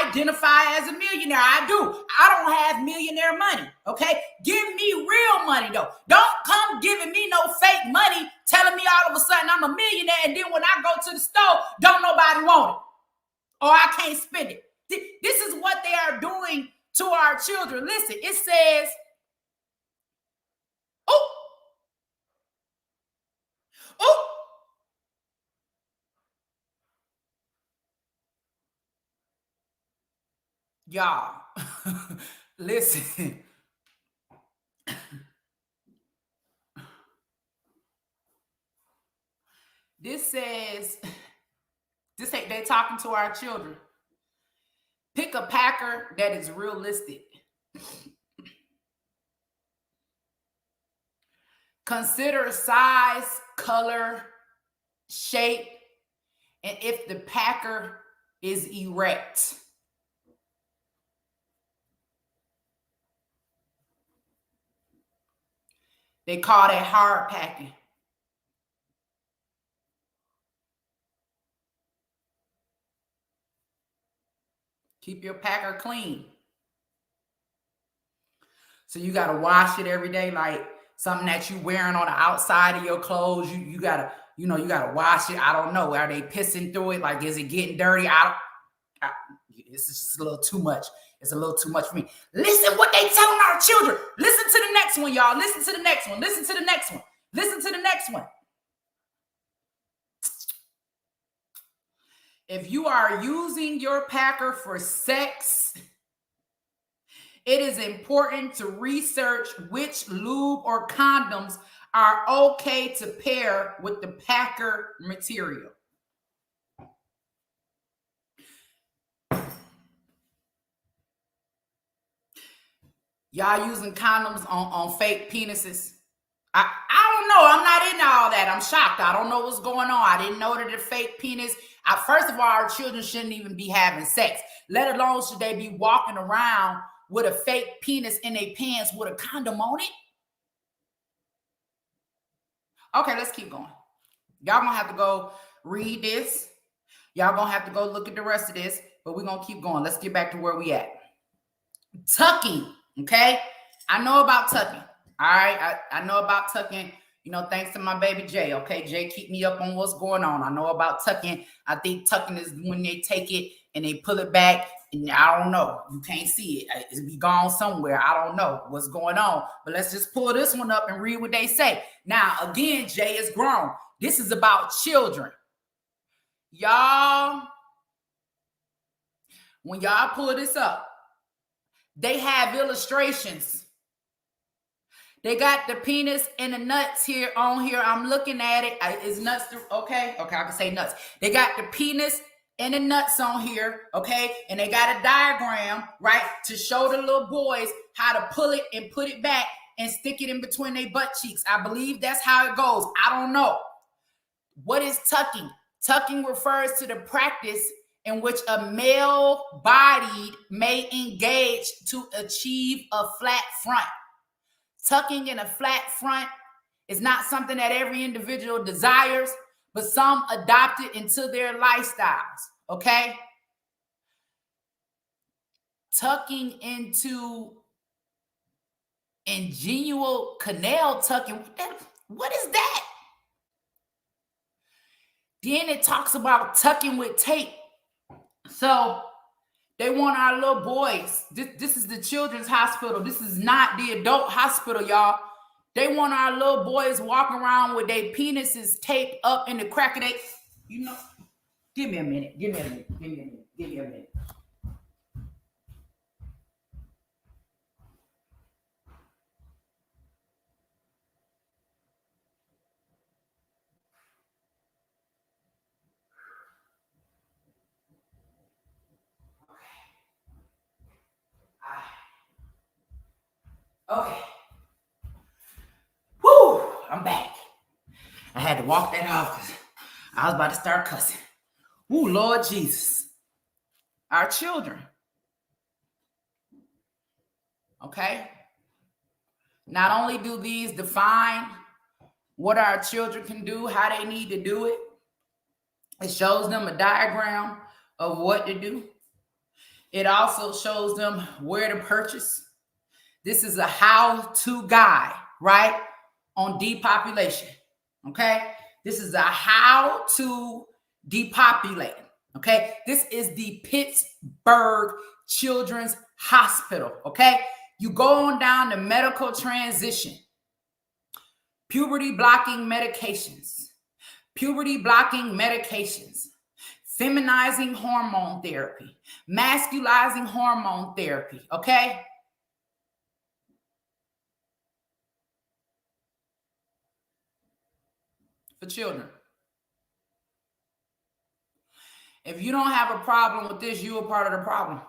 identify as a millionaire. I do. I don't have millionaire money, okay? Give me real money, though. Don't come giving me no fake money, telling me all of a sudden I'm a millionaire, and then when I go to the store, don't nobody want it, or I can't spend it. This is what they are doing to our children. Listen, it says, y'all, listen. This says, they're talking to our children. Pick a packer that is realistic. Consider size, color, shape, and if the packer is erect. They call that hard packing. Keep your packer clean. So you got to wash it every day, like something that you wearing on the outside of your clothes. You got to wash it. I don't know. Are they pissing through it? Like, is it getting dirty? It's just a little too much. It's a little too much for me. Listen what they telling our children. Listen to the next one, y'all. Listen to the next one. Listen to the next one. Listen to the next one. If you are using your packer for sex, it is important to research which lube or condoms are okay to pair with the packer material. Y'all using condoms on fake penises? I don't know. I'm not into all that. I'm shocked. I don't know what's going on. I didn't know that the fake penis. First of all, our children shouldn't even be having sex, let alone should they be walking around with a fake penis in their pants with a condom on it. Okay, let's keep going. Y'all gonna have to go read this. Y'all gonna have to go look at the rest of this, but we're gonna keep going. Let's get back to where we at. Tucking, okay? I know about tucking. All right, I know about tucking, thanks to my baby Jay. Okay, Jay, keep me up on what's going on. I know about tucking. I think tucking is when they take it and they pull it back, and I don't know. You can't see it. It'll be gone somewhere. I don't know what's going on. But let's just pull this one up and read what they say. Now, again, Jay is grown. This is about children. Y'all, when y'all pull this up, they have illustrations. They got the penis and the nuts here on here. I'm looking at it. Is nuts okay? Okay, I can say nuts. They got the penis and the nuts on here, okay? And they got a diagram, right, to show the little boys how to pull it and put it back and stick it in between their butt cheeks. I believe that's how it goes. I don't know. What is tucking? Tucking refers to the practice in which a male-bodied may engage to achieve a flat front. Tucking in a flat front is not something that every individual desires, but some adopt it into their lifestyles, okay? Tucking into ingenual canal tucking, what is that? Then it talks about tucking with tape. So they want our little boys. This is the children's hospital. This is not the adult hospital, y'all. They want our little boys walking around with their penises taped up in the crack of their, you know. Give me a minute. Give me a minute. Give me a minute. Give me a minute. Okay. Whoo, I'm back. I had to walk that off because I was about to start cussing. Woo, Lord Jesus. Our children. Okay? Not only do these define what our children can do, how they need to do it, it shows them a diagram of what to do. It also shows them where to purchase. This is a how-to guide, right, on depopulation, okay? This is a how-to depopulate, okay? This is the Pittsburgh Children's Hospital, okay? You go on down to medical transition, puberty blocking medications, feminizing hormone therapy, masculizing hormone therapy, okay? For children. If you don't have a problem with this, you're a part of the problem.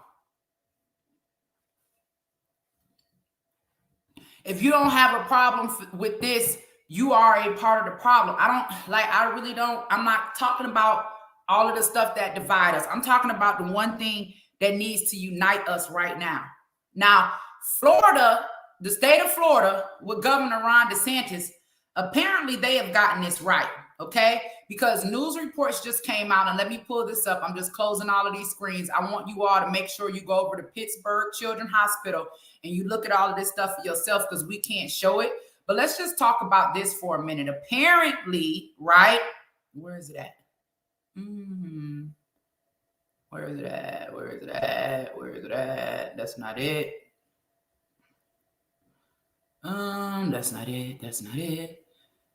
If you don't have a problem with this, you are a part of the problem. I'm not talking about all of the stuff that divide us. I'm talking about the one thing that needs to unite us right now. Now, Florida, the state of Florida with Governor Ron DeSantis, apparently they have gotten this right, okay? Because news reports just came out, and let me pull this up. I'm just closing all of these screens. I want you all to make sure you go over to Pittsburgh Children's Hospital and you look at all of this stuff for yourself because we can't show it. But let's just talk about this for a minute. Apparently, right? Where is it at? Where is it at? Where is it at? Where is it at? That's not it. That's not it. That's not it.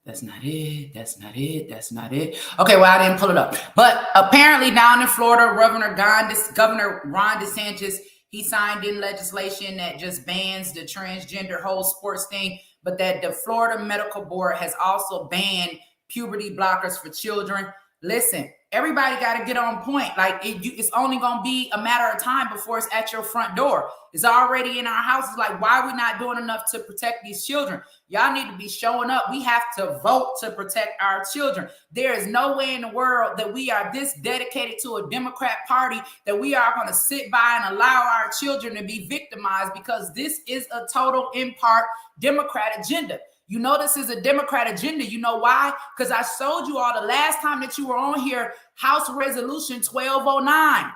That's not it. That's not it. That's not it. Okay, well, I didn't pull it up. But apparently down in Florida, Governor Ron DeSantis, he signed in legislation that just bans the transgender whole sports thing, but that the Florida Medical Board has also banned puberty blockers for children. Listen, everybody got to get on point. Like it's only going to be a matter of time before it's at your front door. It's already in our houses. Like, why are we not doing enough to protect these children? Y'all need to be showing up. We have to vote to protect our children. There is no way in the world that we are this dedicated to a Democrat party that we are going to sit by and allow our children to be victimized, because this is a total, in part, Democrat agenda. You know this is a Democrat agenda. You know why? Because I showed you all the last time that you were on here, House Resolution 1209,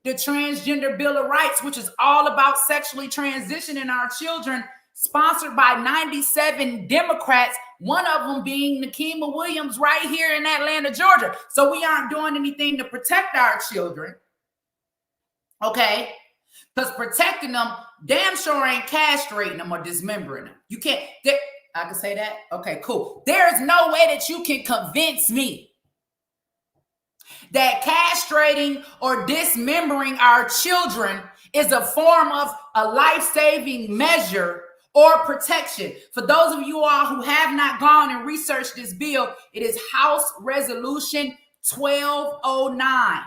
the Transgender Bill of Rights, which is all about sexually transitioning our children, sponsored by 97 Democrats, one of them being Nikema Williams right here in Atlanta, Georgia. So we aren't doing anything to protect our children, okay? Because protecting them damn sure ain't castrating them or dismembering them. You can't... I can say that? Okay, cool. There is no way that you can convince me that castrating or dismembering our children is a form of a life-saving measure or protection. For those of you all who have not gone and researched this bill, it is House Resolution 1209.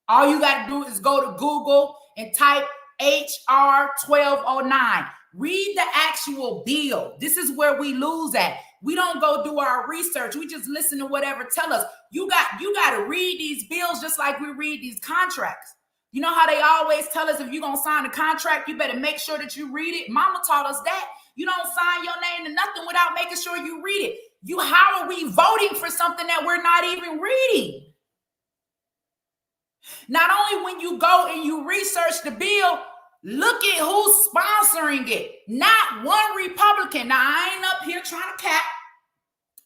All you got to do is go to Google and type HR 1209. Read the actual bill. This is where we lose at. We don't go do our research. We just listen to whatever tell us. You got to read these bills just like we read these contracts. You know how they always tell us if you're going to sign a contract, you better make sure that you read it. Mama taught us that. You don't sign your name to nothing without making sure you read it. How are we voting for something that we're not even reading? Not only when you go and you research the bill, look at who's sponsoring it. Not one Republican. Now, I ain't up here trying to cap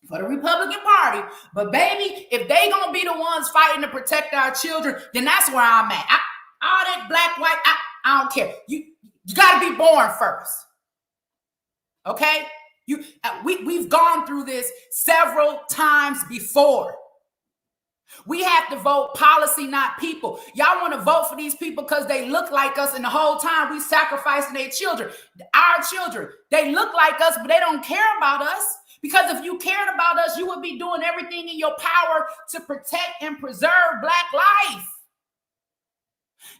for the Republican Party, but baby, if they gonna be the ones fighting to protect our children, then that's where I'm at. All that black, white, I don't care. You gotta be born first. Okay? We've gone through this several times before. We have to vote policy, not people. Y'all want to vote for these people because they look like us, and the whole time we sacrificing their children. Our children, they look like us, but they don't care about us. Because if you cared about us, you would be doing everything in your power to protect and preserve Black life.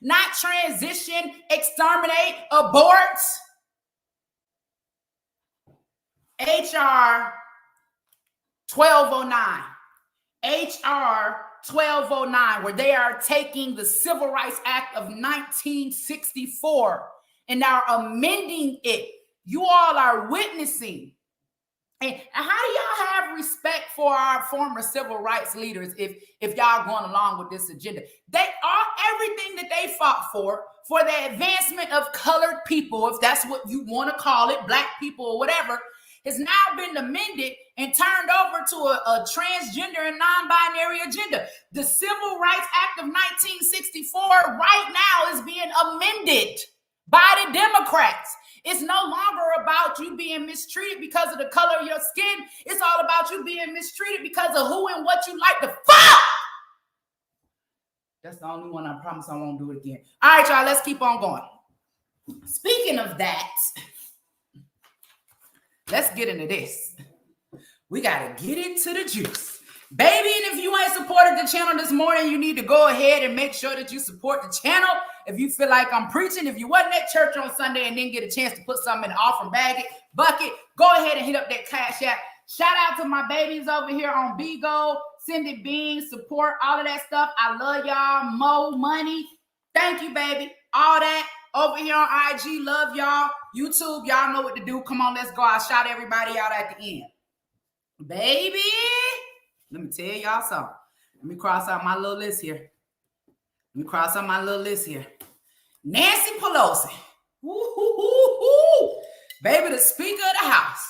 Not transition, exterminate, abort. HR 1209. HR 1209, where they are taking the Civil Rights Act of 1964 and are amending it. You all are witnessing. And how do y'all have respect for our former civil rights leaders if y'all going along with this agenda? They are everything that they fought for the advancement of colored people, if that's what you want to call it, Black people or whatever, has now been amended and turned over to a transgender and non-binary agenda. The Civil Rights Act of 1964 right now is being amended by the Democrats. It's no longer about you being mistreated because of the color of your skin. It's all about you being mistreated because of who and what you like to fuck. That's the only one. I promise I won't do it again. All right, y'all, let's keep on going. Speaking of that, let's get into this. We got to get into the juice. Baby, and if you ain't supported the channel this morning, you need to go ahead and make sure that you support the channel. If you feel like I'm preaching, if you wasn't at church on Sunday and didn't get a chance to put something in the offering bucket, go ahead and hit up that Cash App. Shout out to my babies over here on Bigo, Cindy Bean, support, all of that stuff. I love y'all. Mo money. Thank you, baby. All that over here on IG. Love y'all. YouTube, y'all know what to do. Come on, let's go. I'll shout everybody out at the end. Baby, let me tell y'all something. Let me cross out my little list here. Nancy Pelosi. Woo-hoo-hoo-hoo. Baby, the Speaker of the House.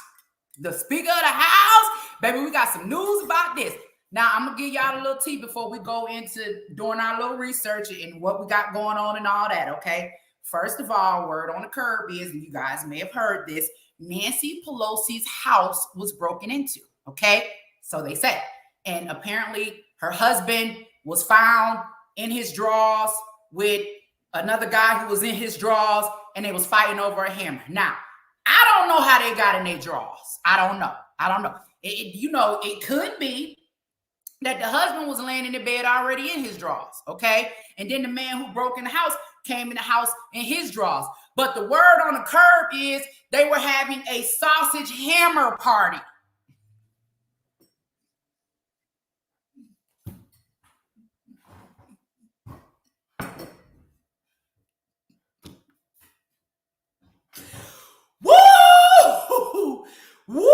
Baby, we got some news about this. Now, I'm going to give y'all a little tea before we go into doing our little research and what we got going on and all that, okay? First of all, word on the curb is, and you guys may have heard this, Nancy Pelosi's house was broken into, okay? So they say. And apparently her husband was found in his drawers with another guy who was in his drawers, and they was fighting over a hammer. Now, I don't know how they got in their drawers. I don't know. It could be that the husband was laying in the bed already in his drawers, okay? And then the man who broke in the house came in the house in his drawers. But the word on the curb is they were having a sausage hammer party. Woo! Woo!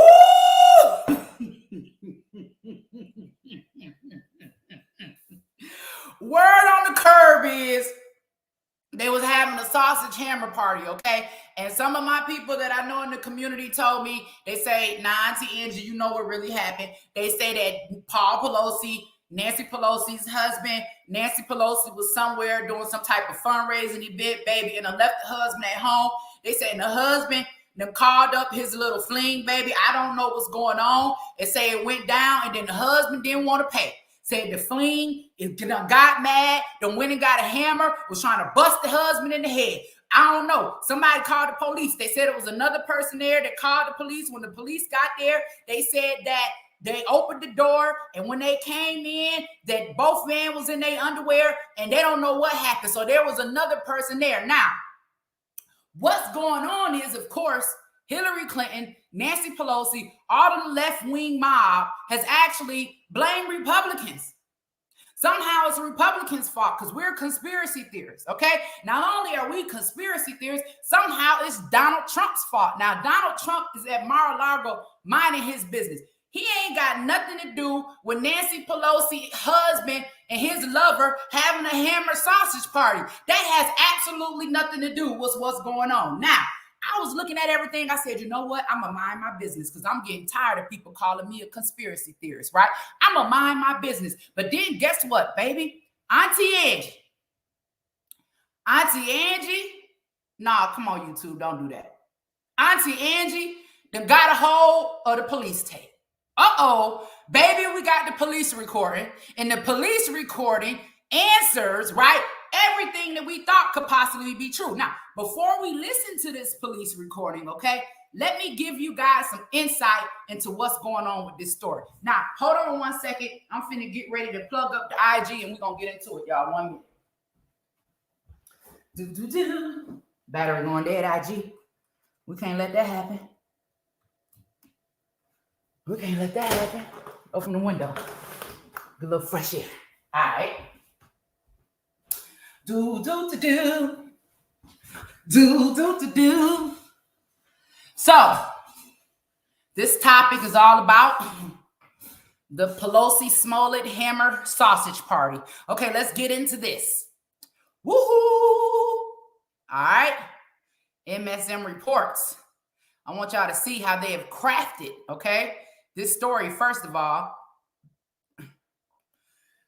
Word on the curb is they was having a sausage hammer party, okay? And some of my people that I know in the community told me, they say, Auntie Angie, you know what really happened. They say that Paul Pelosi, Nancy Pelosi's husband, Nancy Pelosi was somewhere doing some type of fundraising event, baby, and left the husband at home. They say the husband then called up his little fling, baby. I don't know what's going on. They say it went down, and then the husband didn't want to pay. Said the fling got mad, then went and got a hammer, was trying to bust the husband in the head. I don't know. Somebody called the police. They said it was another person there that called the police. When the police got there, they said that they opened the door, and when they came in, that both men was in their underwear, and they don't know what happened. So there was another person there. Now, what's going on is, of course, Hillary Clinton, Nancy Pelosi, all of the left-wing mob has actually blamed Republicans. Somehow it's a Republicans' fault because we're conspiracy theorists, okay? Not only are we conspiracy theorists, somehow it's Donald Trump's fault. Now, Donald Trump is at Mar-a-Lago minding his business. He ain't got nothing to do with Nancy Pelosi's husband and his lover having a hammer sausage party. That has absolutely nothing to do with what's going on. Now, I was looking at everything. I said, you know what? I'm going to mind my business because I'm getting tired of people calling me a conspiracy theorist, right? I'm going to mind my business. But then guess what, baby? Auntie Angie. Nah, come on, YouTube. Don't do that. Auntie Angie done got a hold of the police tape. Uh-oh, baby, we got the police recording. And the police recording answers, right, everything that we thought could possibly be true. Now, before we listen to this police recording, okay, let me give you guys some insight into what's going on with this story. Now, hold on 1 second. I'm finna get ready to plug up the IG and we're gonna get into it, y'all. 1 minute. Battery going dead, IG. We can't let that happen. We can't let that happen. Open the window. Get a little fresh air. All right. Do. So, this topic is all about the Pelosi Smollett Hammer sausage party. Okay, let's get into this. Woohoo! All right. MSM reports. I want y'all to see how they have crafted, okay, this story, first of all,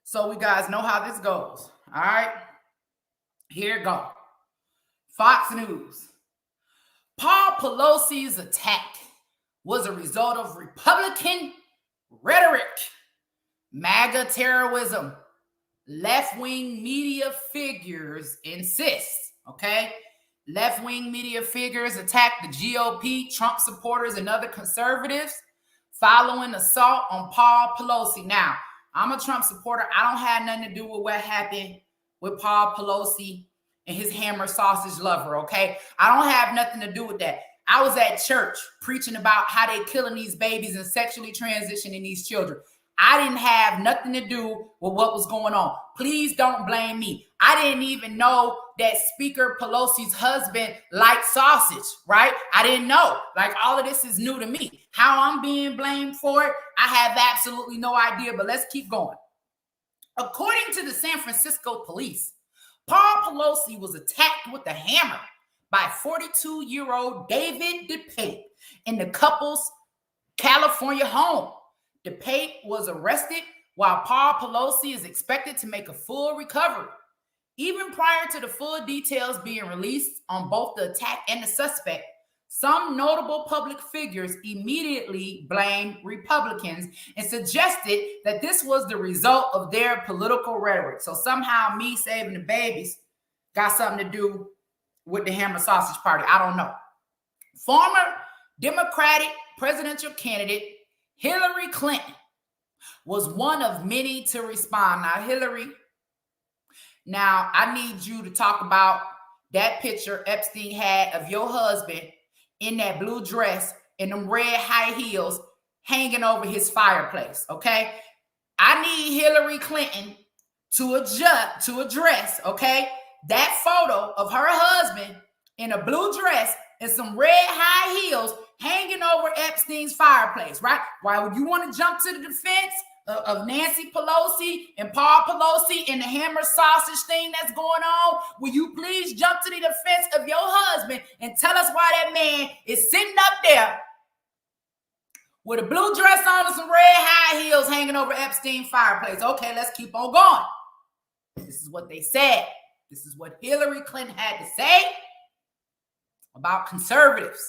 so we guys know how this goes. All right. Here it goes. Fox News. Paul Pelosi's attack was a result of Republican rhetoric, MAGA terrorism, left-wing media figures insist, okay? Left-wing media figures attacked the GOP, Trump supporters, and other conservatives following assault on Paul Pelosi. Now, I'm a Trump supporter. I don't have nothing to do with what happened with Paul Pelosi and his hammer sausage lover, okay? I don't have nothing to do with that. I was at church preaching about how they killing these babies and sexually transitioning these children. I didn't have nothing to do with what was going on. Please don't blame me. I didn't even know that Speaker Pelosi's husband liked sausage, right? I didn't know. Like, all of this is new to me. How I'm being blamed for it, I have absolutely no idea, but let's keep going. According to the San Francisco police, Paul Pelosi was attacked with a hammer by 42-year-old David DePape in the couple's California home. DePape was arrested while Paul Pelosi is expected to make a full recovery. Even prior to the full details being released on both the attack and the suspect, some notable public figures immediately blamed Republicans and suggested that this was the result of their political rhetoric. So somehow me saving the babies got something to do with the hammer sausage party. I don't know. Former Democratic presidential candidate Hillary Clinton was one of many to respond. Now, Hillary, now I need you to talk about that picture Epstein had of your husband in that blue dress and them red high heels hanging over his fireplace, okay? I need Hillary Clinton to address, okay, that photo of her husband in a blue dress and some red high heels hanging over Epstein's fireplace, right? Why would you want to jump to the defense of Nancy Pelosi and Paul Pelosi and the hammer sausage thing that's going on? Will you please jump to the defense of your husband and tell us why that man is sitting up there with a blue dress on and some red high heels hanging over Epstein's fireplace? Okay, let's keep on going. This is what they said. This is what Hillary Clinton had to say about conservatives.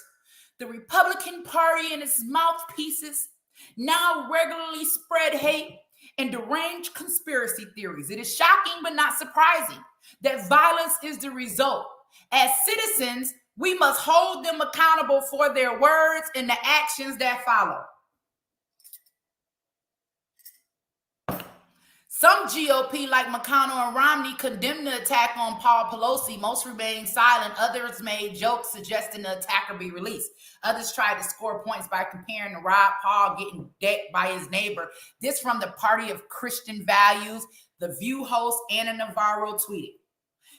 The Republican Party and its mouthpieces now regularly spread hate and deranged conspiracy theories. It is shocking but not surprising that violence is the result As citizens, we must hold them accountable for their words and the actions that follow. Some GOP, like McConnell and Romney, condemned the attack on Paul Pelosi. Most remained silent. Others made jokes suggesting the attacker be released. Others tried to score points by comparing to Rob Paul getting decked by his neighbor. This from the Party of Christian Values. The View host Anna Navarro tweeted.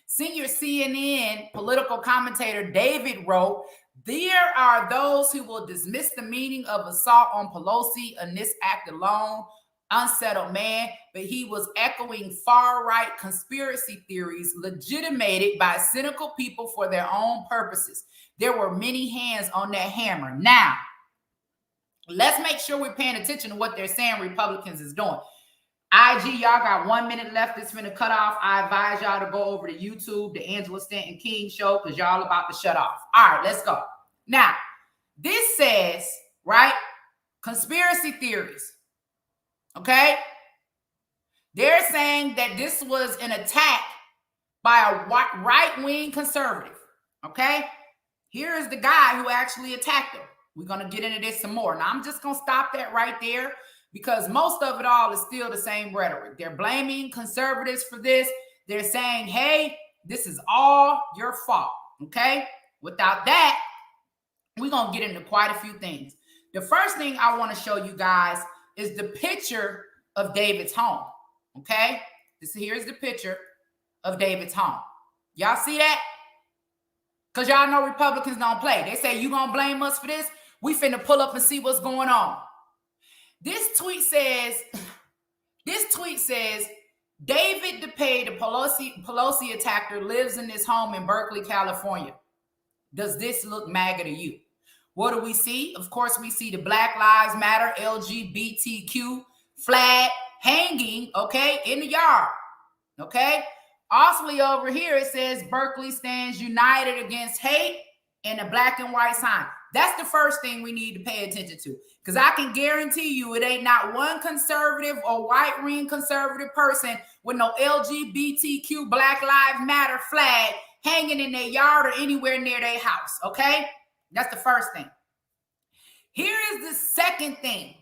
Senior CNN political commentator David wrote, there are those who will dismiss the meaning of assault on Pelosi and this act alone. Unsettled man, but he was echoing far-right conspiracy theories legitimated by cynical people for their own purposes. There were many hands on that hammer. Now, let's make sure we're paying attention to what they're saying Republicans is doing. IG, y'all got 1 minute left. It's finna cut off. I advise y'all to go over to YouTube, the Angela Stanton King show, because y'all about to shut off. All right, let's go. Now, this says, right, conspiracy theories. Okay, they're saying that this was an attack by a right-wing conservative. Okay, here is the guy who actually attacked him. We're going to get into this some more. Now, I'm just going to stop that right there because most of it all is still the same rhetoric. They're blaming conservatives for this. They're saying, hey, this is all your fault. Okay, without that, we're going to get into quite a few things. The first thing I want to show you guys is the picture of David's home. Okay, here's the picture of David's home. Y'all see that? Because y'all know Republicans don't play. They say, you gonna blame us for this? We finna pull up and see what's going on. This tweet says, David DePay, the Pelosi attacker, lives in his home in Berkeley, California. Does this look MAGA to you? What do we see? Of course, we see the Black Lives Matter, LGBTQ flag hanging, okay, in the yard, okay? Also over here, it says Berkeley stands united against hate and a black and white sign. That's the first thing we need to pay attention to, because I can guarantee you it ain't not one conservative or white-wing conservative person with no LGBTQ Black Lives Matter flag hanging in their yard or anywhere near their house, okay? That's the first thing. Here is the second thing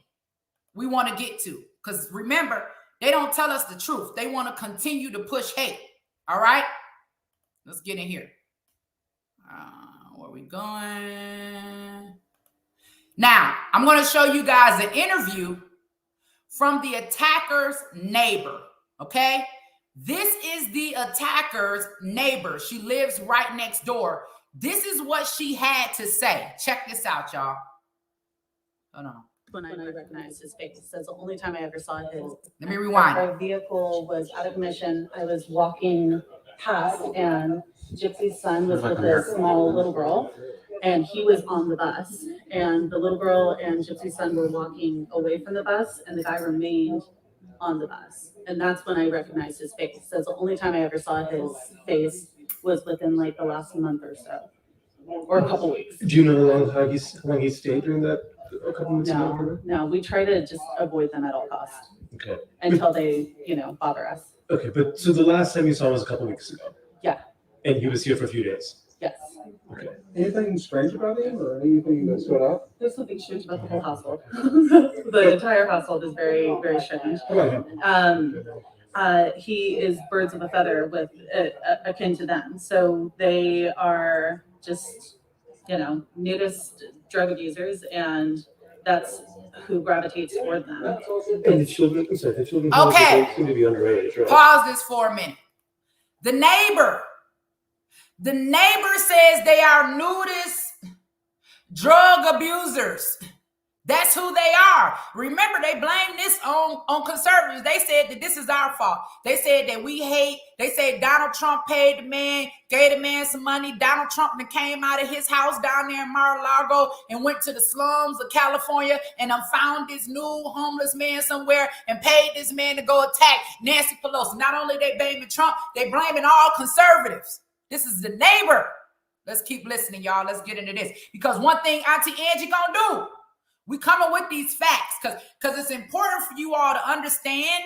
we want to get to. Because remember, they don't tell us the truth. They want to continue to push hate. All right? Let's get in here. Where are we going? Now, I'm going to show you guys an interview from the attacker's neighbor. Okay? This is the attacker's neighbor. She lives right next door. This is what she had to say. Check this out, y'all. Hold on. When I recognized his face, that's the only time I ever saw his. Let me rewind. Our vehicle was out of commission. I was walking past, and Gypsy's son was with a small little girl, and he was on the bus. And the little girl and Gypsy's son were walking away from the bus, and the guy remained on the bus. And that's when I recognized his face. That's the only time I ever saw his face. Was within like the last month or so, or a couple weeks. Do you know how long he stayed during that? A couple months? No, we try to just avoid them at all costs. Okay. Until they, bother us. Okay, but so the last time you saw him was a couple weeks ago. Yeah. And he was here for a few days. Yes. Okay. Anything strange about him or anything that stood out? There's something strange about the whole household. The entire household is very, very strange. How about him? He is birds of a feather with akin to them. So they are just, nudist drug abusers, and that's who gravitates toward them. And the children, Okay. seem to be underage, right? Pause this for a minute. The neighbor says they are nudist drug abusers. That's who they are. Remember, they blame this on conservatives. They said that this is our fault. They said that we hate. They said Donald Trump paid the man, gave the man some money. Donald Trump came out of his house down there in Mar-a-Lago and went to the slums of California and found this new homeless man somewhere and paid this man to go attack Nancy Pelosi. Not only they blaming Trump, they blaming all conservatives. This is the neighbor. Let's keep listening, y'all. Let's get into this. Because one thing Auntie Angie gonna do, we coming with these facts because it's important for you all to understand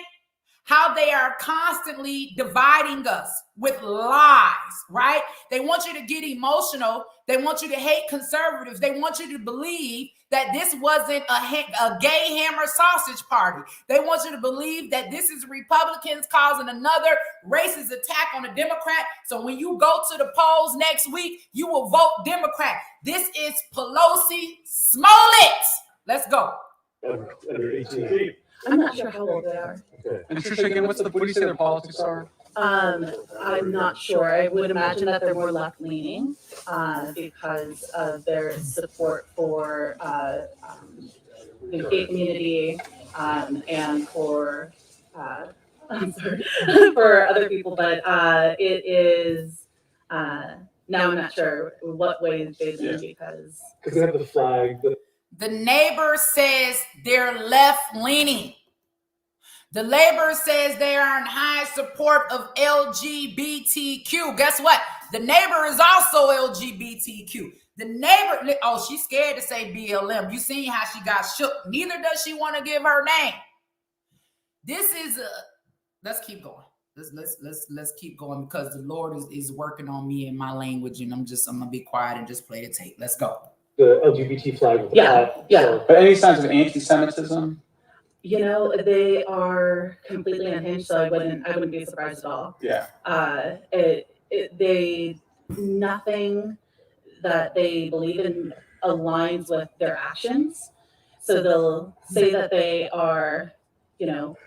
how they are constantly dividing us with lies, right? They want you to get emotional. They want you to hate conservatives. They want you to believe that this wasn't a gay hammer sausage party. They want you to believe that this is Republicans causing another racist attack on a Democrat. So when you go to the polls next week, you will vote Democrat. This is Pelosi Smollett. Let's go. Under 18. I'm not sure how old they are. Okay. And Trisha, again, what do you say their politics are? I'm not sure. I would imagine that they're more left-leaning because of their support for the gay community and for I'm sorry, for other people. But it is now I'm not sure what way they lean because They have the flag. The neighbor says they're left-leaning. The labor says they are in high support of LGBTQ. Guess what? The neighbor is also LGBTQ. The neighbor, oh, she's scared to say BLM. You see how she got shook. Neither does she want to give her name. This is let's keep going. Let's keep going because the Lord is working on me in my language, and I'm gonna be quiet and just play the tape. Let's go. The LGBT flag with the Yeah, hat. yeah. So, But any signs of anti-Semitism? you know they are completely unhinged, so I wouldn't be surprised at all. Yeah. They nothing that they believe in aligns with their actions. So they'll say that they are,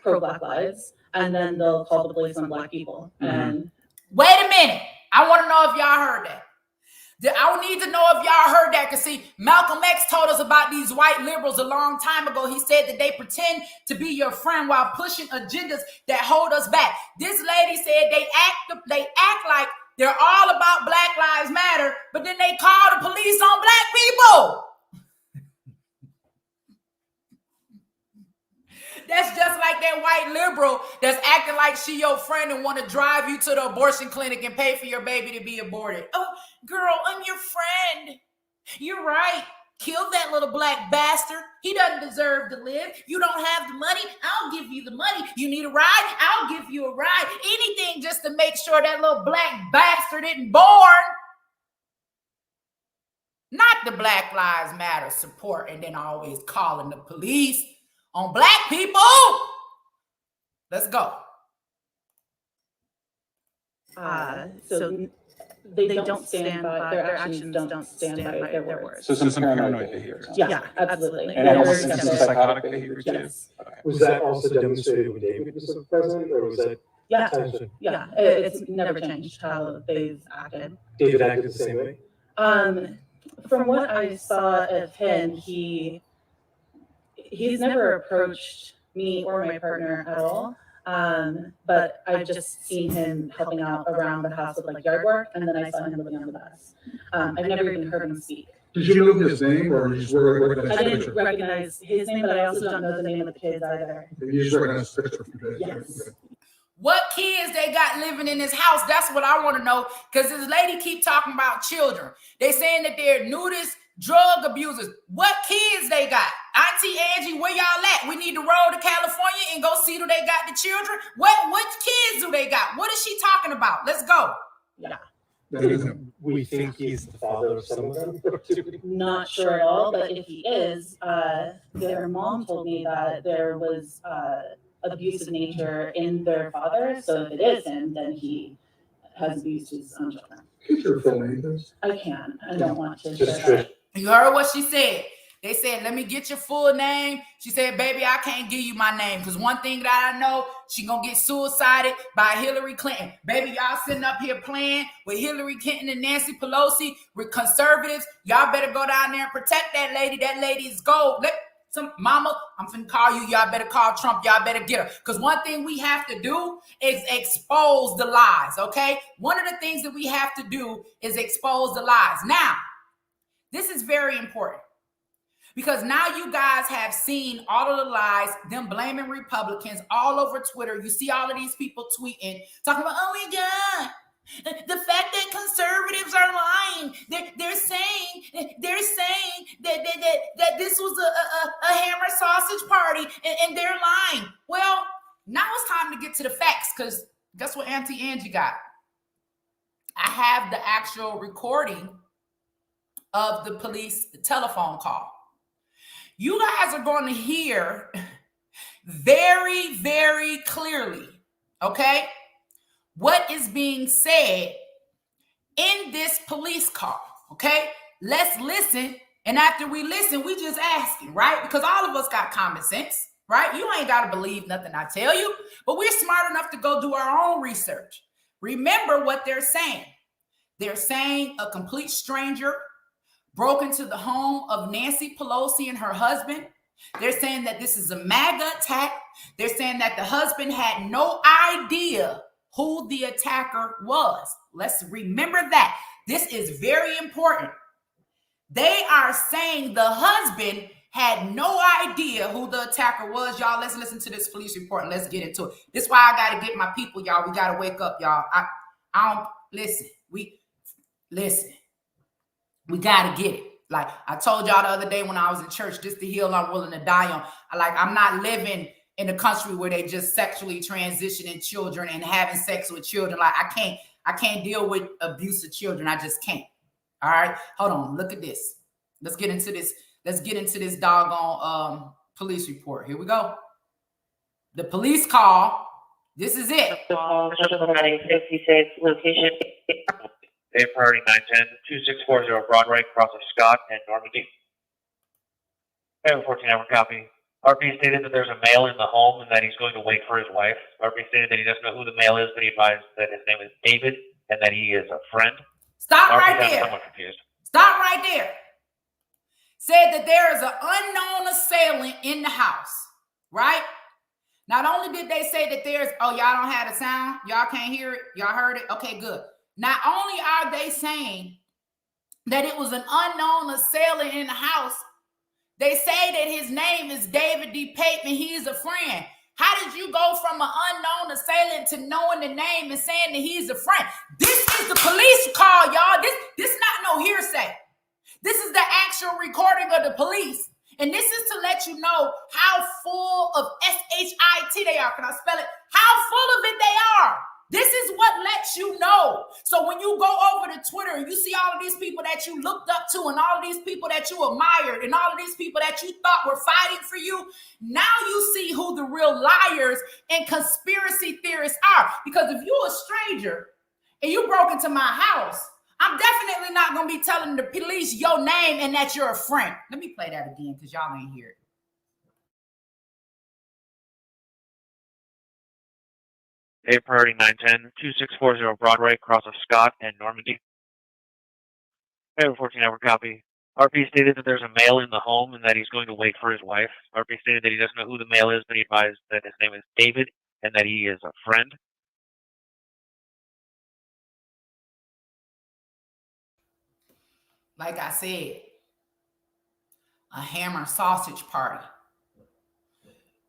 pro Black lives, and then they'll call the police on Black people. And Wait a minute. I want to know if y'all heard that. I need to know if y'all heard that, because see, Malcolm X told us about these white liberals a long time ago. He said that they pretend to be your friend while pushing agendas that hold us back. This lady said they act like they're all about Black Lives Matter, but then they call the police on Black people. That's just like that white liberal that's acting like she your friend and want to drive you to the abortion clinic and pay for your baby to be aborted. Oh, girl, I'm your friend. You're right. Kill that little black bastard. He doesn't deserve to live. You don't have the money. I'll give you the money. You need a ride? I'll give you a ride. Anything just to make sure that little black bastard isn't born. Not the Black Lives Matter support and then always calling the police on Black people. Let's go. So they don't stand by their actions. Don't stand by their words. So some paranoid behavior. Yeah, absolutely. And almost some psychotic behavior too. Yes. Okay. was that also demonstrated when David was the president, or was that Yeah, tension? yeah. It's never changed how they've acted. David acted the same way? From what I saw of him, he's never approached me or my partner at all. But I've just seen him helping out around the house with like yard work, and then I saw him living on the bus. I've never even heard him speak. Did you know his name, or you just recognized I the didn't picture? recognize his name, but I also don't know the name of the kids either. You just recognized the picture from today? Yes. What kids they got living in this house? That's what I want to know, because this lady keep talking about children. They saying that they're nudists, drug abusers. What kids they got? Auntie Angie, where y'all at? We need to roll to California and go see do they got the children. What kids do they got? What is she talking about? Let's go. That is him. We think he's the father of some of them. Not sure at all, but if he is, their mom told me that there was abusive nature in their father. So if it is him, then he has abused his own children. Get your full name, please. I can't. I don't want to Just share that. You heard what she said. They said, let me get your full name. She said, baby, I can't give you my name, because one thing that I know, she gonna get suicided by Hillary Clinton. Baby, y'all sitting up here playing with Hillary Clinton and Nancy Pelosi with conservatives. Y'all better go down there and protect that lady. That lady is gold. Mama, I'm finna call you. Y'all better call Trump. Y'all better get her. Because one thing we have to do is expose the lies, okay? One of the things that we have to do is expose the lies. Now, this is very important, because now you guys have seen all of the lies, them blaming Republicans all over Twitter. You see all of these people tweeting, talking about, oh my God, the fact that conservatives are lying. They're saying that this was a hammer sausage party, and they're lying. Well, Now it's time to get to the facts, because guess what Auntie Angie got? I have the actual recording of the police telephone call. You guys are going to hear very, very clearly, okay, what is being said in this police call, okay? Let's listen, and after we listen, we just asking, right? Because all of us got common sense, right? You ain't got to believe nothing I tell you, but we're smart enough to go do our own research. Remember what they're saying. They're saying a complete stranger broke into the home of Nancy Pelosi and her husband. They're saying that this is a MAGA attack. They're saying that the husband had no idea who the attacker was. Let's remember that. This is very important. They are saying the husband had no idea who the attacker was. Y'all, let's listen to this police report and let's get into it. This is why I got to get my people, y'all. We got to wake up, y'all. I don't, listen. Listen. We got to get it. Like I told y'all the other day when I was in church, this the hill I'm willing to die on. I'm not living in a country where they just sexually transitioning children and having sex with children. Like I can't deal with abuse of children. I just can't. All right. Hold on. Look at this. Let's get into this. Let's get into this doggone police report. Here we go. The police call. This is it. 56 location. A priority 910 2640 Broadway, cross of Scott and Normandy. I have a 14-hour copy. RP stated that there's a male in the home and that he's going to wait for his wife. RP stated that he doesn't know who the male is, but he advised that his name is David and that he is a friend. Stop RP right there. Somewhat confused. Stop right there. Said that there is an unknown assailant in the house, right? Not only did they say that there's, oh, y'all don't have the sound. Y'all can't hear it. Y'all heard it. Okay, good. Not only are they saying that it was an unknown assailant in the house, they say that his name is David D. Payton. He's a friend. How did you go from an unknown assailant to knowing the name and saying that he's a friend? This is the police call, y'all. This not no hearsay. This is the actual recording of the police. And this is to let you know how full of S-H-I-T they are. Can I spell it? How full of it they are. This is what lets you know. So when you go over to Twitter and you see all of these people that you looked up to and all of these people that you admired and all of these people that you thought were fighting for you, now you see who the real liars and conspiracy theorists are. Because if you're a stranger and you broke into my house, I'm definitely not going to be telling the police your name and that you're a friend. Let me play that again because y'all ain't hear it. A priority 910 2640 Broadway, cross of Scott and Normandy. I have a 14-hour copy. RP stated that there's a male in the home and that he's going to wait for his wife. RP stated that he doesn't know who the male is, but he advised that his name is David and that he is a friend. Like I said, a hammer sausage party.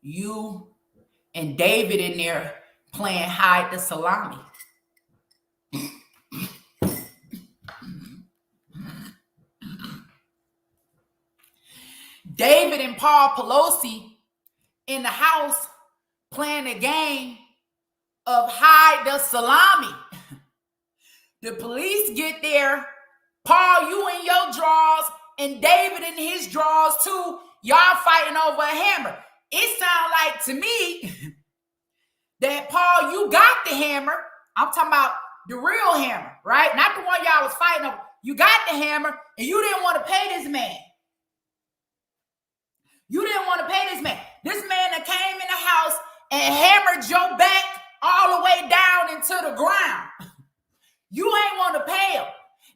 You and David in there playing hide the salami. David and Paul Pelosi in the house playing a game of hide the salami. The police get there. Paul, you in your drawers, and David in his drawers too. Y'all fighting over a hammer. It sounds like to me that, Paul, you got the hammer. I'm talking about the real hammer, right? Not the one y'all was fighting over. You got the hammer, and you didn't want to pay this man. You didn't want to pay this man. This man that came in the house and hammered your back all the way down into the ground. You ain't want to pay him.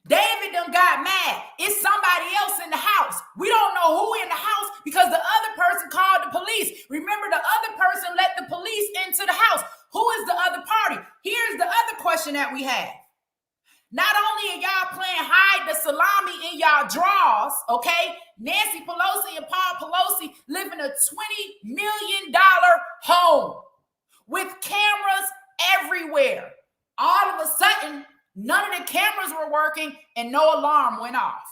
David done got mad. It's somebody else in the house. We don't know who in the house because the other person called the police. Remember, the other person let the police into the house. Who is the other party? Here's the other question that we have. Not only are y'all playing hide the salami in y'all drawers, okay? Nancy Pelosi and Paul Pelosi live in a $20 million home with cameras everywhere. All of a sudden, none of the cameras were working and no alarm went off.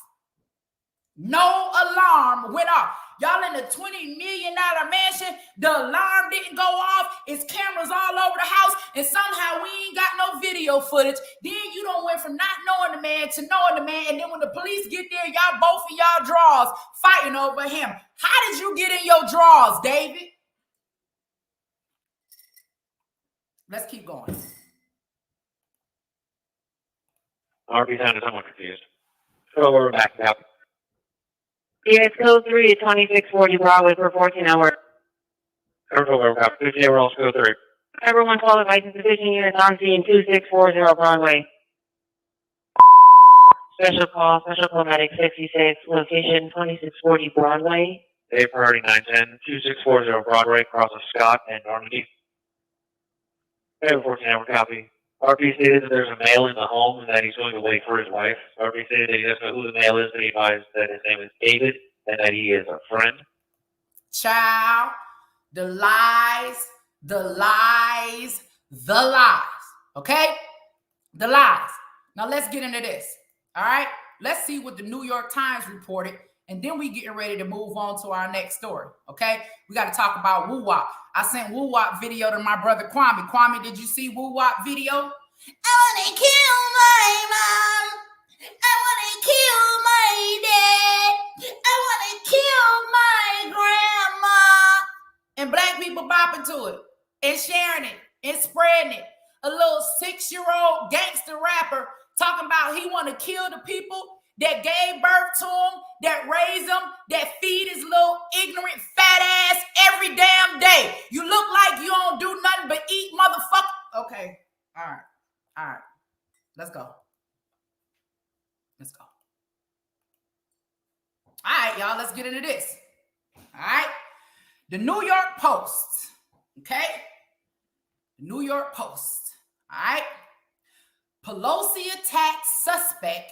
No alarm went off. Y'all in the $20 million mansion. The alarm didn't go off. It's cameras all over the house. And somehow we ain't got no video footage. Then you don't went from not knowing the man to knowing the man. And then when the police get there, y'all both of y'all drawers fighting over him. How did you get in your drawers, David? Let's keep going. RP sounded somewhat confused. So we're back now. Yes, code 3 at 2640 Broadway for 14 hours. We're back. 50 hours, code 3. Everyone qualified as division units on scene 2640 Broadway. Special call medic 66, location 2640 Broadway. A priority 910, 2640 Broadway, across of Scott and Normandy. We have a 14-hour copy. RP stated that there's a male in the home and that he's going to wait for his wife. RP stated that he doesn't know who the male is, but he advised that his name is David and that he is a friend. Child, the lies, okay? The lies. Now let's get into this, all right? Let's see what the New York Times reported, and then we getting ready to move on to our next story, okay? We got to talk about Woo Wop. I sent Woo Wop video to my brother Kwame. Kwame, did you see Woo Wop video? I want to kill my mom. I want to kill my dad. I want to kill my grandma. And black people bopping to it and sharing it and spreading it. A little 6-year-old gangster rapper talking about he want to kill the people that gave birth to him, that raised him, that feed his little ignorant fat ass every damn day. You look like you don't do nothing but eat, motherfucker. Okay, all right. Let's go. All right, y'all, let's get into this. All right. The New York Post, okay? The New York Post, all right? Pelosi attack suspect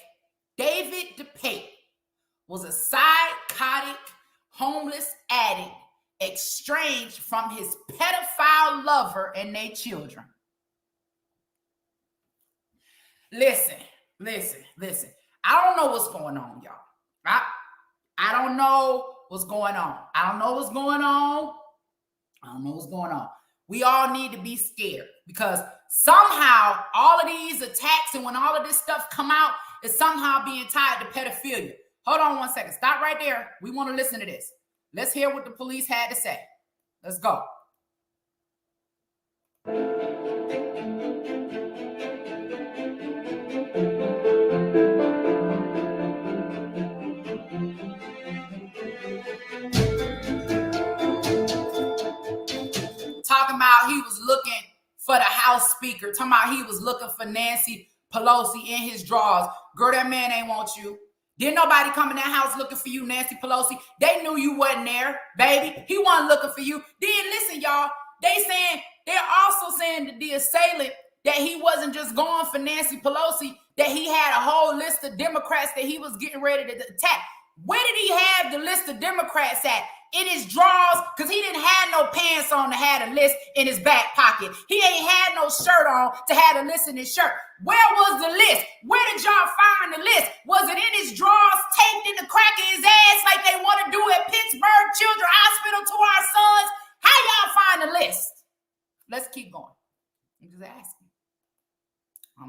David DePape was a psychotic homeless addict estranged from his pedophile lover and their children. Listen. I don't know what's going on, y'all. I don't know what's going on. We all need to be scared because somehow all of these attacks and when all of this stuff come out is somehow being tied to pedophilia. Hold on 1 second. Stop right there. We want to listen to this. Let's hear what the police had to say. Let's go. Talking about he was looking for the House Speaker. Talking about he was looking for Nancy Pelosi in his drawers. Girl, that man ain't want you. Didn't nobody come in that house looking for you, Nancy Pelosi. They knew you wasn't there, baby. He wasn't looking for you. Then listen, y'all. They're also saying that the assailant, that he wasn't just going for Nancy Pelosi, that he had a whole list of Democrats that he was getting ready to attack. Where did he have the list of Democrats at? In his drawers? Because he didn't have no pants on to have a list in his back pocket. He ain't had no shirt on to have a list in his shirt. Where was the list? Where did y'all find the list? Was it in his drawers, taped in the crack of his ass like they want to do at Pittsburgh Childrens Hospital to our sons? How y'all find the list? Let's keep going. I'm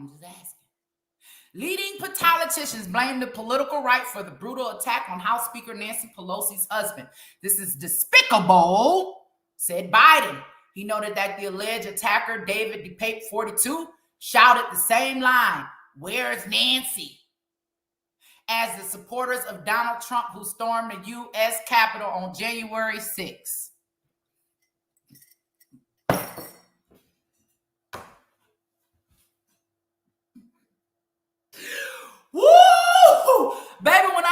just asking. Leading politicians blame the political right for the brutal attack on House Speaker Nancy Pelosi's husband. This is despicable, said Biden. He noted that the alleged attacker, David DePape, 42, shouted the same line, "Where's Nancy?" as the supporters of Donald Trump who stormed the U.S. Capitol on January 6th. Woo! Baby, when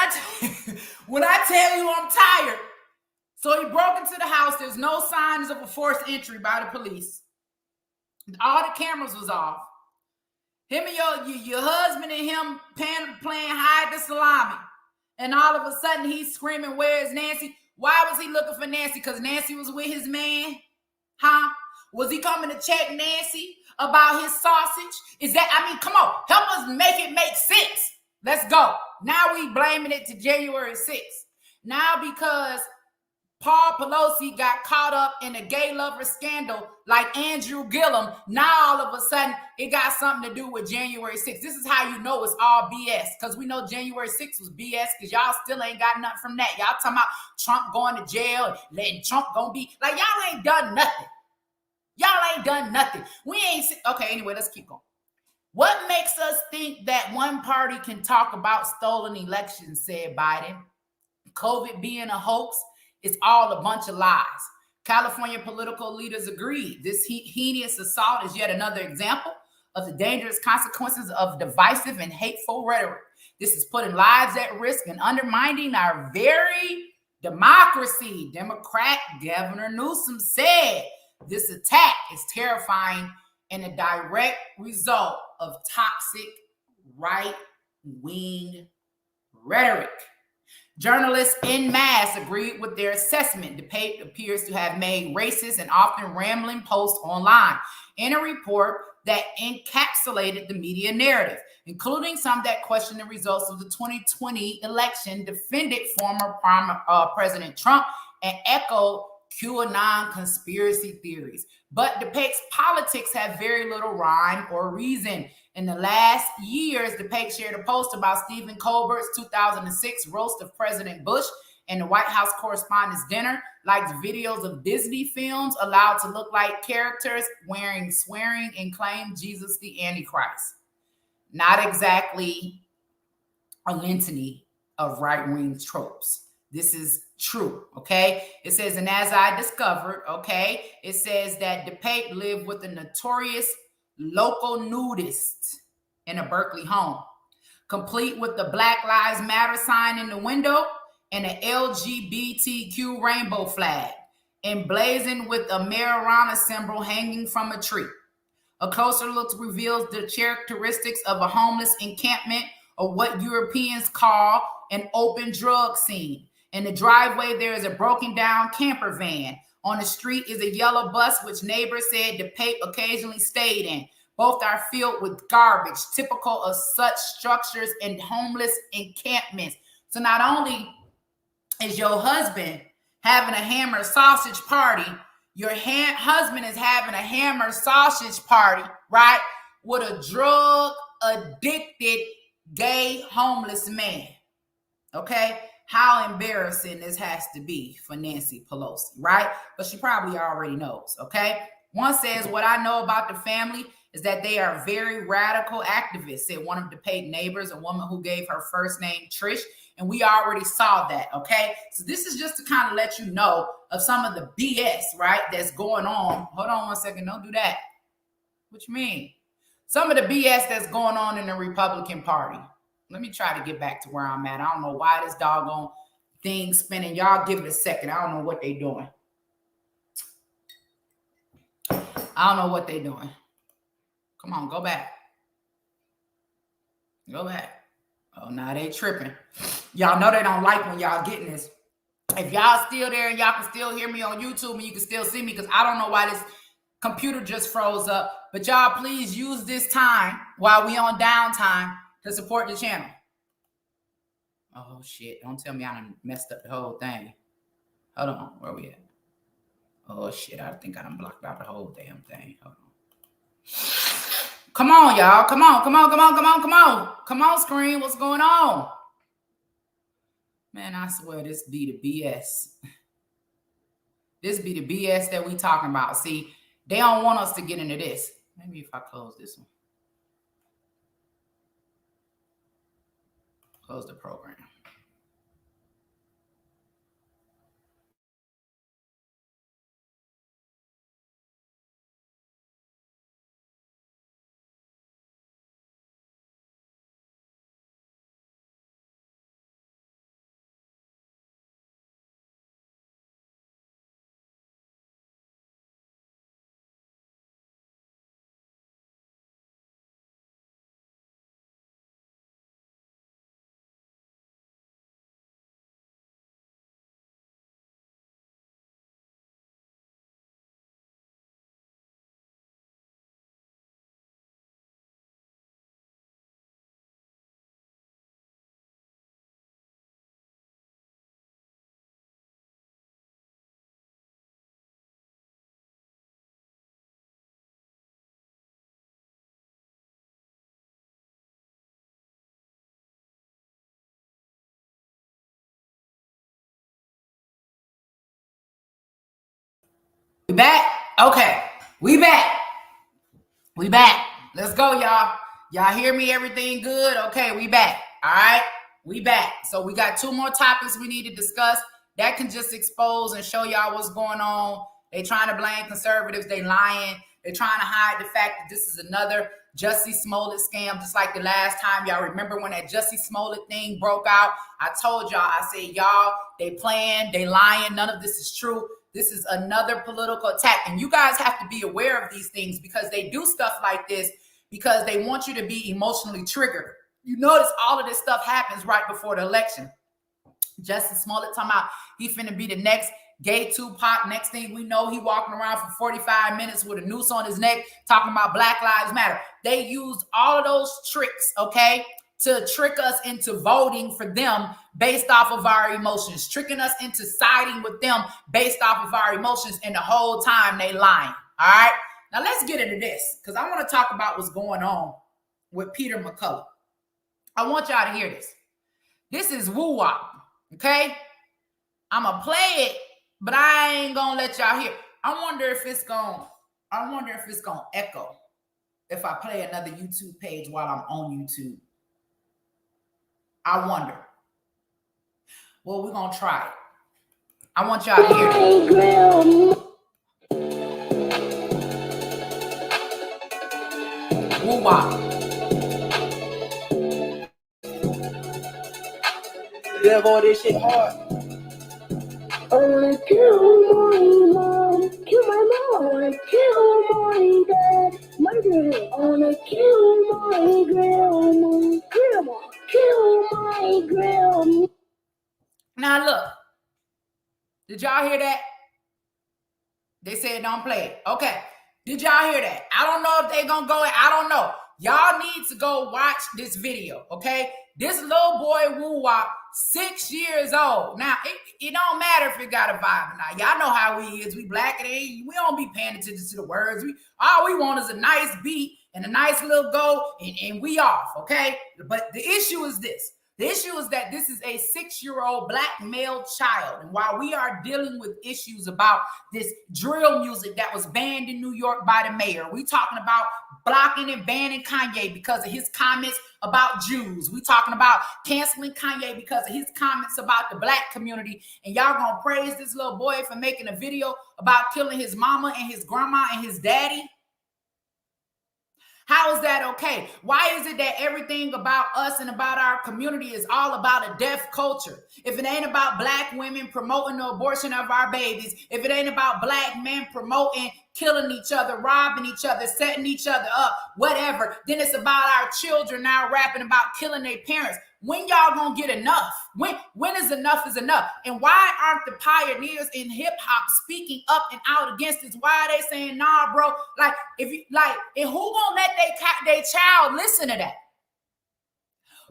I tell you I'm tired. So he broke into the house. There's no signs of a forced entry by the police. All the cameras was off. Him and your husband and him playing hide the salami. And all of a sudden he's screaming, "Where's Nancy?" Why was he looking for Nancy? Because Nancy was with his man? Huh? Was he coming to check Nancy about his sausage? Come on, help us make it make sense. Let's go. Now we blaming it to January 6th. Now because Paul Pelosi got caught up in a gay lover scandal like Andrew Gillum. Now all of a sudden it got something to do with January 6th. This is how you know it's all BS, because we know January 6th was BS because y'all still ain't got nothing from that. Y'all talking about Trump going to jail and letting Trump gonna be like, y'all ain't done nothing. Y'all ain't done nothing. We ain't. Okay, anyway, let's keep going. What makes us think that one party can talk about stolen elections, said Biden. COVID being a hoax, it's all a bunch of lies. California political leaders agreed. This heinous assault is yet another example of the dangerous consequences of divisive and hateful rhetoric. This is putting lives at risk and undermining our very democracy. Democrat Governor Newsom said this attack is terrifying and a direct result of toxic right-wing rhetoric. Journalists en masse agreed with their assessment. DePape appears to have made racist and often rambling posts online in a report that encapsulated the media narrative, including some that questioned the results of the 2020 election, defended former President Trump, and echoed QAnon conspiracy theories. But DePape's politics have very little rhyme or reason. In the last years, DePape shared a post about Stephen Colbert's 2006 roast of President Bush and the White House Correspondents' Dinner, likes videos of Disney films allowed to look like characters swearing and claim Jesus the Antichrist. Not exactly a litany of right-wing tropes. This is true, okay? It says, and as I discovered, okay, it says that DePape lived with a notorious local nudist in a Berkeley home, complete with the Black Lives Matter sign in the window and an LGBTQ rainbow flag, emblazoned with a marijuana symbol hanging from a tree. A closer look reveals the characteristics of a homeless encampment, or what Europeans call an open drug scene. In the driveway, there is a broken down camper van. On the street is a yellow bus, which neighbors said DePape occasionally stayed in. Both are filled with garbage, typical of such structures and homeless encampments. So not only is your husband having a hammer sausage party, your husband is having a hammer sausage party, right, with a drug-addicted gay homeless man, okay? How embarrassing this has to be for Nancy Pelosi, right? But she probably already knows, okay? One says, what I know about the family is that they are very radical activists, said one of DePape neighbors, a woman who gave her first name Trish, and we already saw that, okay? So this is just to kind of let you know of some of the BS, right, that's going on. Hold on one second, don't do that. What you mean? Some of the BS that's going on in the Republican Party. Let me try to get back to where I'm at. I don't know why this doggone thing's spinning. Y'all give it a second. I don't know what they're doing. I don't know what they're doing. Come on, go back. Go back. Oh, now they tripping. Y'all know they don't like when y'all getting this. If y'all still there and y'all can still hear me on YouTube and you can still see me, because I don't know why this computer just froze up. But y'all please use this time while we on downtime to support the channel. Oh shit, don't tell me I done messed up the whole thing. Hold on, where we at? Oh shit, I think I done blocked out the whole damn thing. Hold on. Come on, y'all. Come on. Come on, screen. What's going on? Man, I swear this be the BS. This be the BS that we talking about. See, they don't want us to get into this. Maybe if I close this one. Close the program. We back? Okay. We back. We back. Let's go, y'all. Y'all hear me? Everything good? Okay, we back. All right? We back. So we got 2 more topics we need to discuss. That can just expose and show y'all what's going on. They trying to blame conservatives. They lying. They're trying to hide the fact that this is another Jussie Smollett scam, just like the last time. Y'all remember when that Jussie Smollett thing broke out? I told y'all, I said, y'all, they playing, they lying. None of this is true. This is another political attack. And you guys have to be aware of these things because they do stuff like this because they want you to be emotionally triggered. You notice all of this stuff happens right before the election. Jussie Smollett talking about he finna be the next gay Tupac. Next thing we know, he walking around for 45 minutes with a noose on his neck talking about Black Lives Matter. They used all of those tricks, okay, to trick us into voting for them based off of our emotions, tricking us into siding with them based off of our emotions, and the whole time they lying, all right? Now let's get into this, because I want to talk about what's going on with Peter McCullough. I want y'all to hear this. This is woo-wop, okay? I'm going to play it, but I ain't going to let y'all hear. I wonder if it's going to echo if I play another YouTube page while I'm on YouTube. I wonder. Well, we're going to try it. I want y'all to hear it. Woo-wop. Yeah, boy, this shit hard. I wanna kill my mom, kill my mom, I wanna kill my dad, my dad. I wanna kill my grandma, kill my grandma. Now look, did y'all hear that? They said don't play it. Okay, did y'all hear that? I don't know if they gonna go, I don't know. Y'all need to go watch this video, okay? This little boy woo-wop, 6 years old. Now, it don't matter if it got a vibe or not. Y'all know how we is. We black and we don't be paying attention to the words. All we want is a nice beat and a nice little go, and we off, okay? But the issue is this. The issue is that this is a 6-year-old black male child. And while we are dealing with issues about this drill music that was banned in New York by the mayor, we talking about blocking and banning Kanye because of his comments about Jews. We talking about canceling Kanye because of his comments about the black community. And y'all gonna praise this little boy for making a video about killing his mama and his grandma and his daddy? How is that okay? Why is it that everything about us and about our community is all about a deaf culture? If it ain't about black women promoting the abortion of our babies, if it ain't about black men promoting killing each other, robbing each other, setting each other up, whatever, then it's about our children now rapping about killing their parents. When y'all gonna get enough? When is enough is enough? And why aren't the pioneers in hip hop speaking up and out against this? Why are they saying, nah, bro? Like, and who gonna let their child listen to that?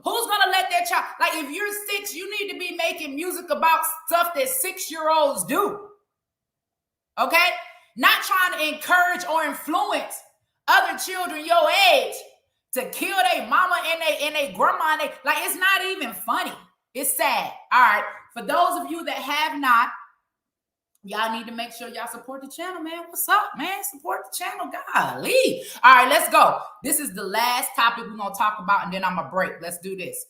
Who's gonna let their child, like, if you're 6, you need to be making music about stuff that 6-year-olds do. Okay? Not trying to encourage or influence other children your age to kill their mama and their grandma. And like, it's not even funny. It's sad. All right. For those of you that have not, y'all need to make sure y'all support the channel, man. What's up, man? Support the channel. Golly. All right, let's go. This is the last topic we're going to talk about, and then I'm going to break. Let's do this.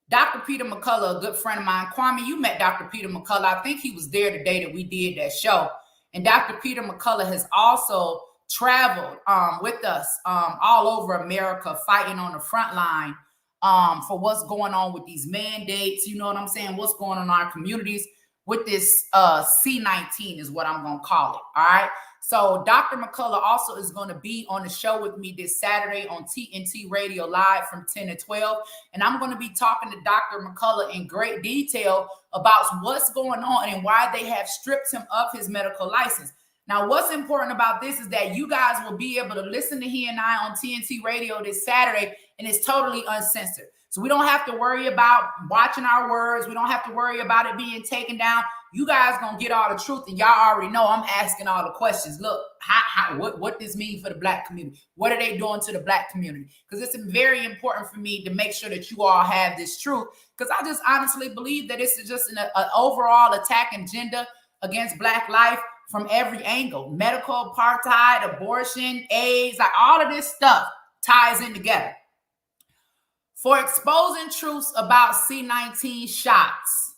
Dr. Peter McCullough, a good friend of mine. Kwame, you met Dr. Peter McCullough. I think he was there the day that we did that show. And Dr. Peter McCullough has also traveled with us all over America, fighting on the front line for what's going on with these mandates. You know what I'm saying? What's going on in our communities with this C-19 is what I'm going to call it. All right. So Dr. McCullough also is going to be on the show with me this Saturday on TNT Radio Live from 10 to 12. And I'm going to be talking to Dr. McCullough in great detail about what's going on and why they have stripped him of his medical license. Now, what's important about this is that you guys will be able to listen to he and I on TNT Radio this Saturday, and it's totally uncensored. So we don't have to worry about watching our words. We don't have to worry about it being taken down. You guys gonna get all the truth, and y'all already know I'm asking all the questions. Look, what this mean for the black community? What are they doing to the black community? Because it's very important for me to make sure that you all have this truth, because I just honestly believe that this is just an overall attack agenda against black life, from every angle. Medical apartheid, abortion, AIDS, like all of this stuff ties in together. For exposing truths about C-19 shots,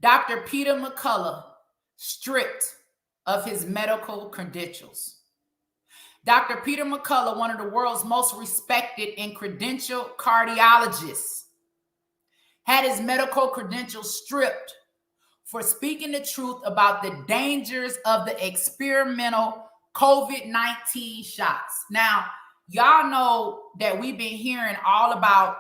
Dr. Peter McCullough stripped of his medical credentials. Dr. Peter McCullough, one of the world's most respected and credentialed cardiologists, had his medical credentials stripped for speaking the truth about the dangers of the experimental COVID-19 shots. Now, y'all know that we've been hearing all about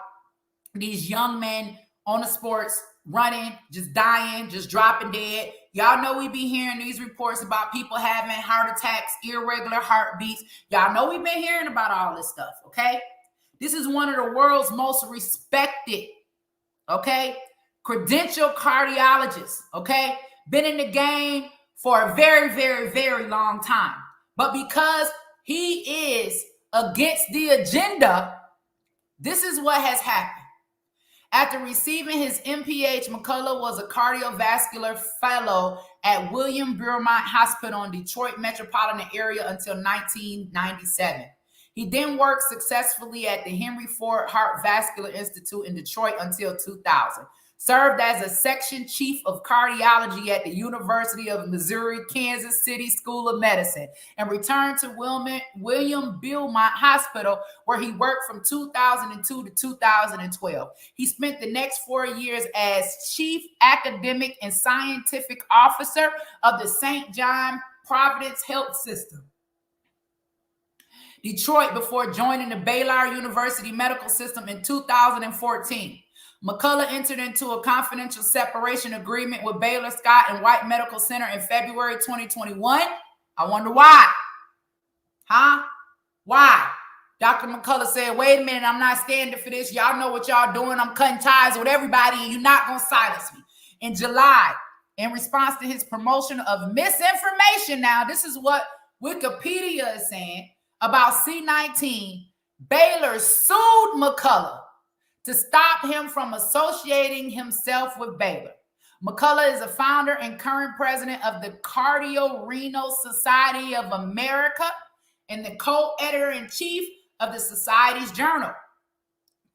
these young men on the sports running, just dying, just dropping dead. Y'all know we be hearing these reports about people having heart attacks, irregular heartbeats. Y'all know we've been hearing about all this stuff, okay? This is one of the world's most respected, okay, credentialed cardiologists, okay? Been in the game for a very, very, very long time. But because he is against the agenda, this is what has happened. After receiving his MPH, McCullough was a cardiovascular fellow at William Beaumont Hospital in Detroit metropolitan area until 1997. He then worked successfully at the Henry Ford Heart Vascular Institute in Detroit until 2000. Served as a section chief of cardiology at the University of Missouri, Kansas City School of Medicine, and returned to William Beaumont Hospital, where he worked from 2002 to 2012. He spent the next 4 years as chief academic and scientific officer of the St. John Providence Health System, Detroit, before joining the Baylor University Medical System in 2014. McCullough entered into a confidential separation agreement with Baylor Scott and White Medical Center in February 2021. I wonder why. Why? Dr. McCullough said, wait a minute, I'm not standing for this. Y'all know what y'all doing. I'm cutting ties with everybody, and you're not going to silence me. In July, in response to his promotion of misinformation, now this is what Wikipedia is saying about C-19, Baylor sued McCullough to stop him from associating himself with Baylor. McCullough is a founder and current president of the Cardio-Renal Society of America and the co-editor-in-chief of the Society's journal,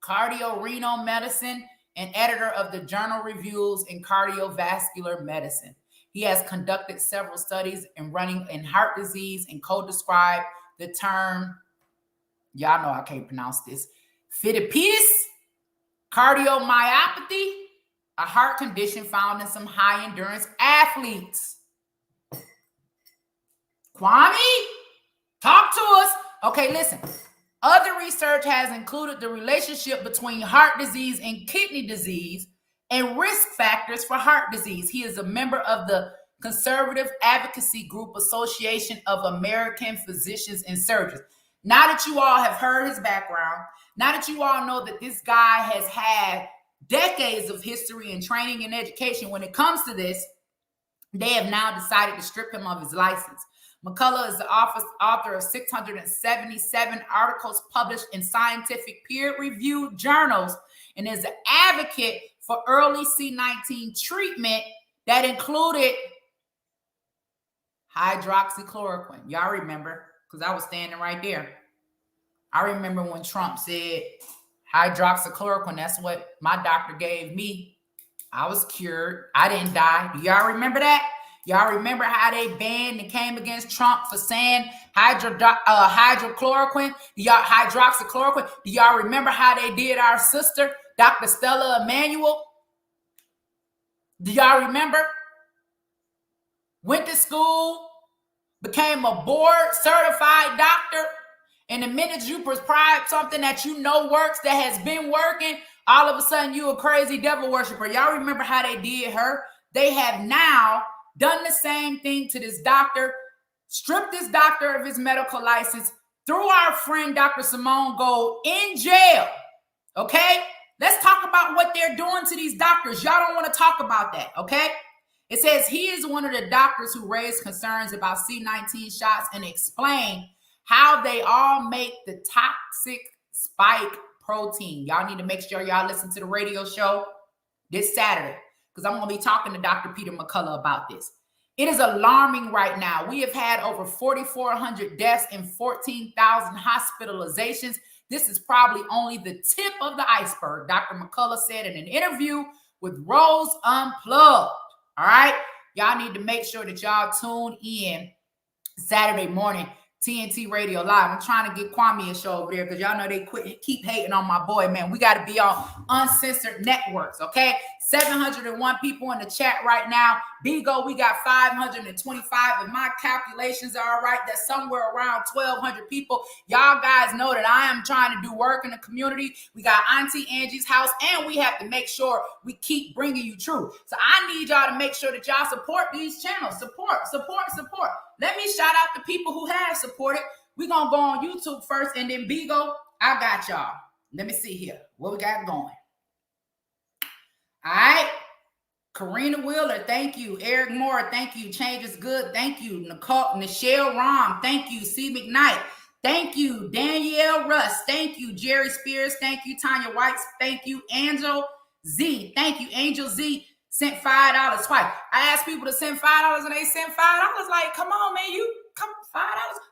Cardio-Renal Medicine, and editor of the Journal Reviews in Cardiovascular Medicine. He has conducted several studies in heart disease and co-described the term, y'all know I can't pronounce this, diabetes, cardiomyopathy, a heart condition found in some high-endurance athletes. Kwame, talk to us. Okay, listen. Other research has included the relationship between heart disease and kidney disease and risk factors for heart disease. He is a member of the Conservative Advocacy Group Association of American Physicians and Surgeons. Now that you all have heard his background, now that you all know that this guy has had decades of history and training and education when it comes to this, they have now decided to strip him of his license. McCullough is the author of 677 articles published in scientific peer-reviewed journals and is an advocate for early C-19 treatment that included hydroxychloroquine. Y'all remember, because I was standing right there. I remember when Trump said hydroxychloroquine, that's what my doctor gave me. I was cured. I didn't die. Do y'all remember that? Y'all remember how they banned and came against Trump for saying hydroxychloroquine? Hydroxychloroquine. Do y'all remember how they did our sister, Dr. Stella Emanuel? Do y'all remember? Went to school, became a board-certified doctor, and the minute you prescribe something that you know works, that has been working, all of a sudden you a crazy devil worshiper. Y'all remember how they did her? They have now done the same thing to this doctor, stripped this doctor of his medical license, threw our friend Dr. Simone Gold in jail. Okay? Let's talk about what they're doing to these doctors. Y'all don't want to talk about that, okay? It says he is one of the doctors who raised concerns about C-19 shots and explained how they all make the toxic spike protein. Y'all need to make sure y'all listen to the radio show this Saturday, because I'm going to be talking to Dr. Peter McCullough about this. It is alarming right now. We have had over 4,400 deaths and 14,000 hospitalizations. This is probably only the tip of the iceberg, Dr. McCullough said in an interview with Rose Unplugged. All right? Y'all need to make sure that y'all tune in Saturday morning, TNT Radio Live. I'm trying to get Kwame a show over there because y'all know they keep hating on my boy, man. We got to be on uncensored networks, okay? 701 people in the chat right now. Bigo, we got 525. If my calculations are right, that's somewhere around 1,200 people. Y'all guys know that I am trying to do work in the community. We got Auntie Angie's house, and we have to make sure we keep bringing you truth. So I need y'all to make sure that y'all support these channels. Support. Let me shout out the people who have supported. We're going to go on YouTube first, and then Bigo, I got y'all. Let me see here. What we got going? All right. Karina Wheeler, thank you. Eric Moore, thank you. Change is good. Thank you. Nichelle Rom, thank you. C. McKnight, thank you. Danielle Russ, thank you. Jerry Spears, thank you. Tanya White, thank you. Angel Z, thank you. Angel Z sent $5 twice. I asked people to send $5 and they sent $5. Like, come on, man, you come $5.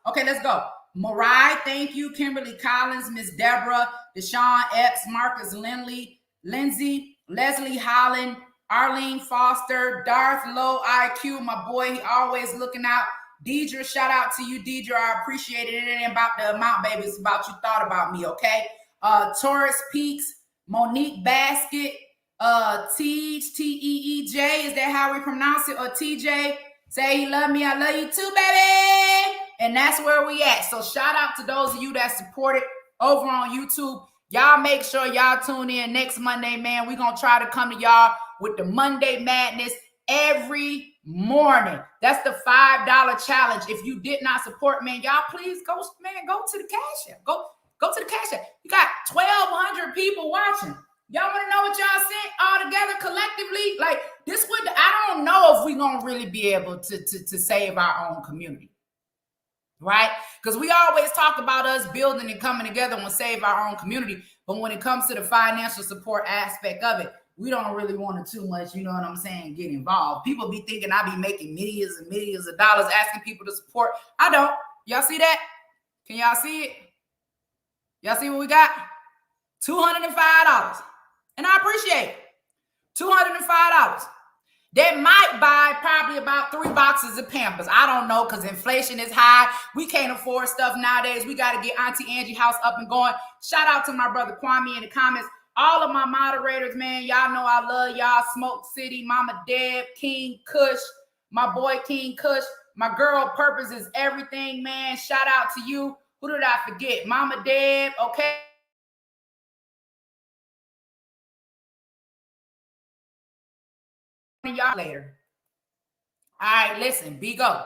Okay, let's go. Mariah, thank you. Kimberly Collins, Miss Deborah, Deshaun Epps, Marcus Lindsay, Leslie Holland, Arlene Foster, Darth Low IQ, my boy, he always looking out. Deidre, shout out to you, Deidre. I appreciate it. It ain't about the amount, baby. It's about you thought about me, okay? Taurus Peaks, Monique Basket, T-E-E-J, is that how we pronounce it? Or TJ, say he love me, I love you too, baby. And that's where we at. So shout out to those of you that supported over on YouTube. Y'all make sure y'all tune in next Monday, man. We're going to try to come to y'all with the Monday Madness every morning. That's the $5 challenge. If you did not support, man, y'all please go to the Cash App. Go to the Cash App. You got 1,200 people watching. Y'all want to know what y'all sent all together collectively? Like, this would, I don't know if we're going to really be able to save our own community. Right? Because we always talk about us building and coming together and save our own community. But when it comes to the financial support aspect of it, we don't really want to too much, you know what I'm saying, get involved. People be thinking I be making millions and millions of dollars asking people to support. I don't. Y'all see that? Can y'all see it? Y'all see what we got? $205. And I appreciate it. $205. That might buy probably about 3 boxes of Pampers. I don't know, because inflation is high. We can't afford stuff nowadays. We got to get Auntie Angie's house up and going. Shout out to my brother Kwame in the comments. All of my moderators, man, y'all know I love y'all. Smoke City, Mama Deb, King Kush, my boy King Kush. My girl Purpose is everything, man. Shout out to you. Who did I forget? Mama Deb, okay. Y'all later. All right, listen, Bigo.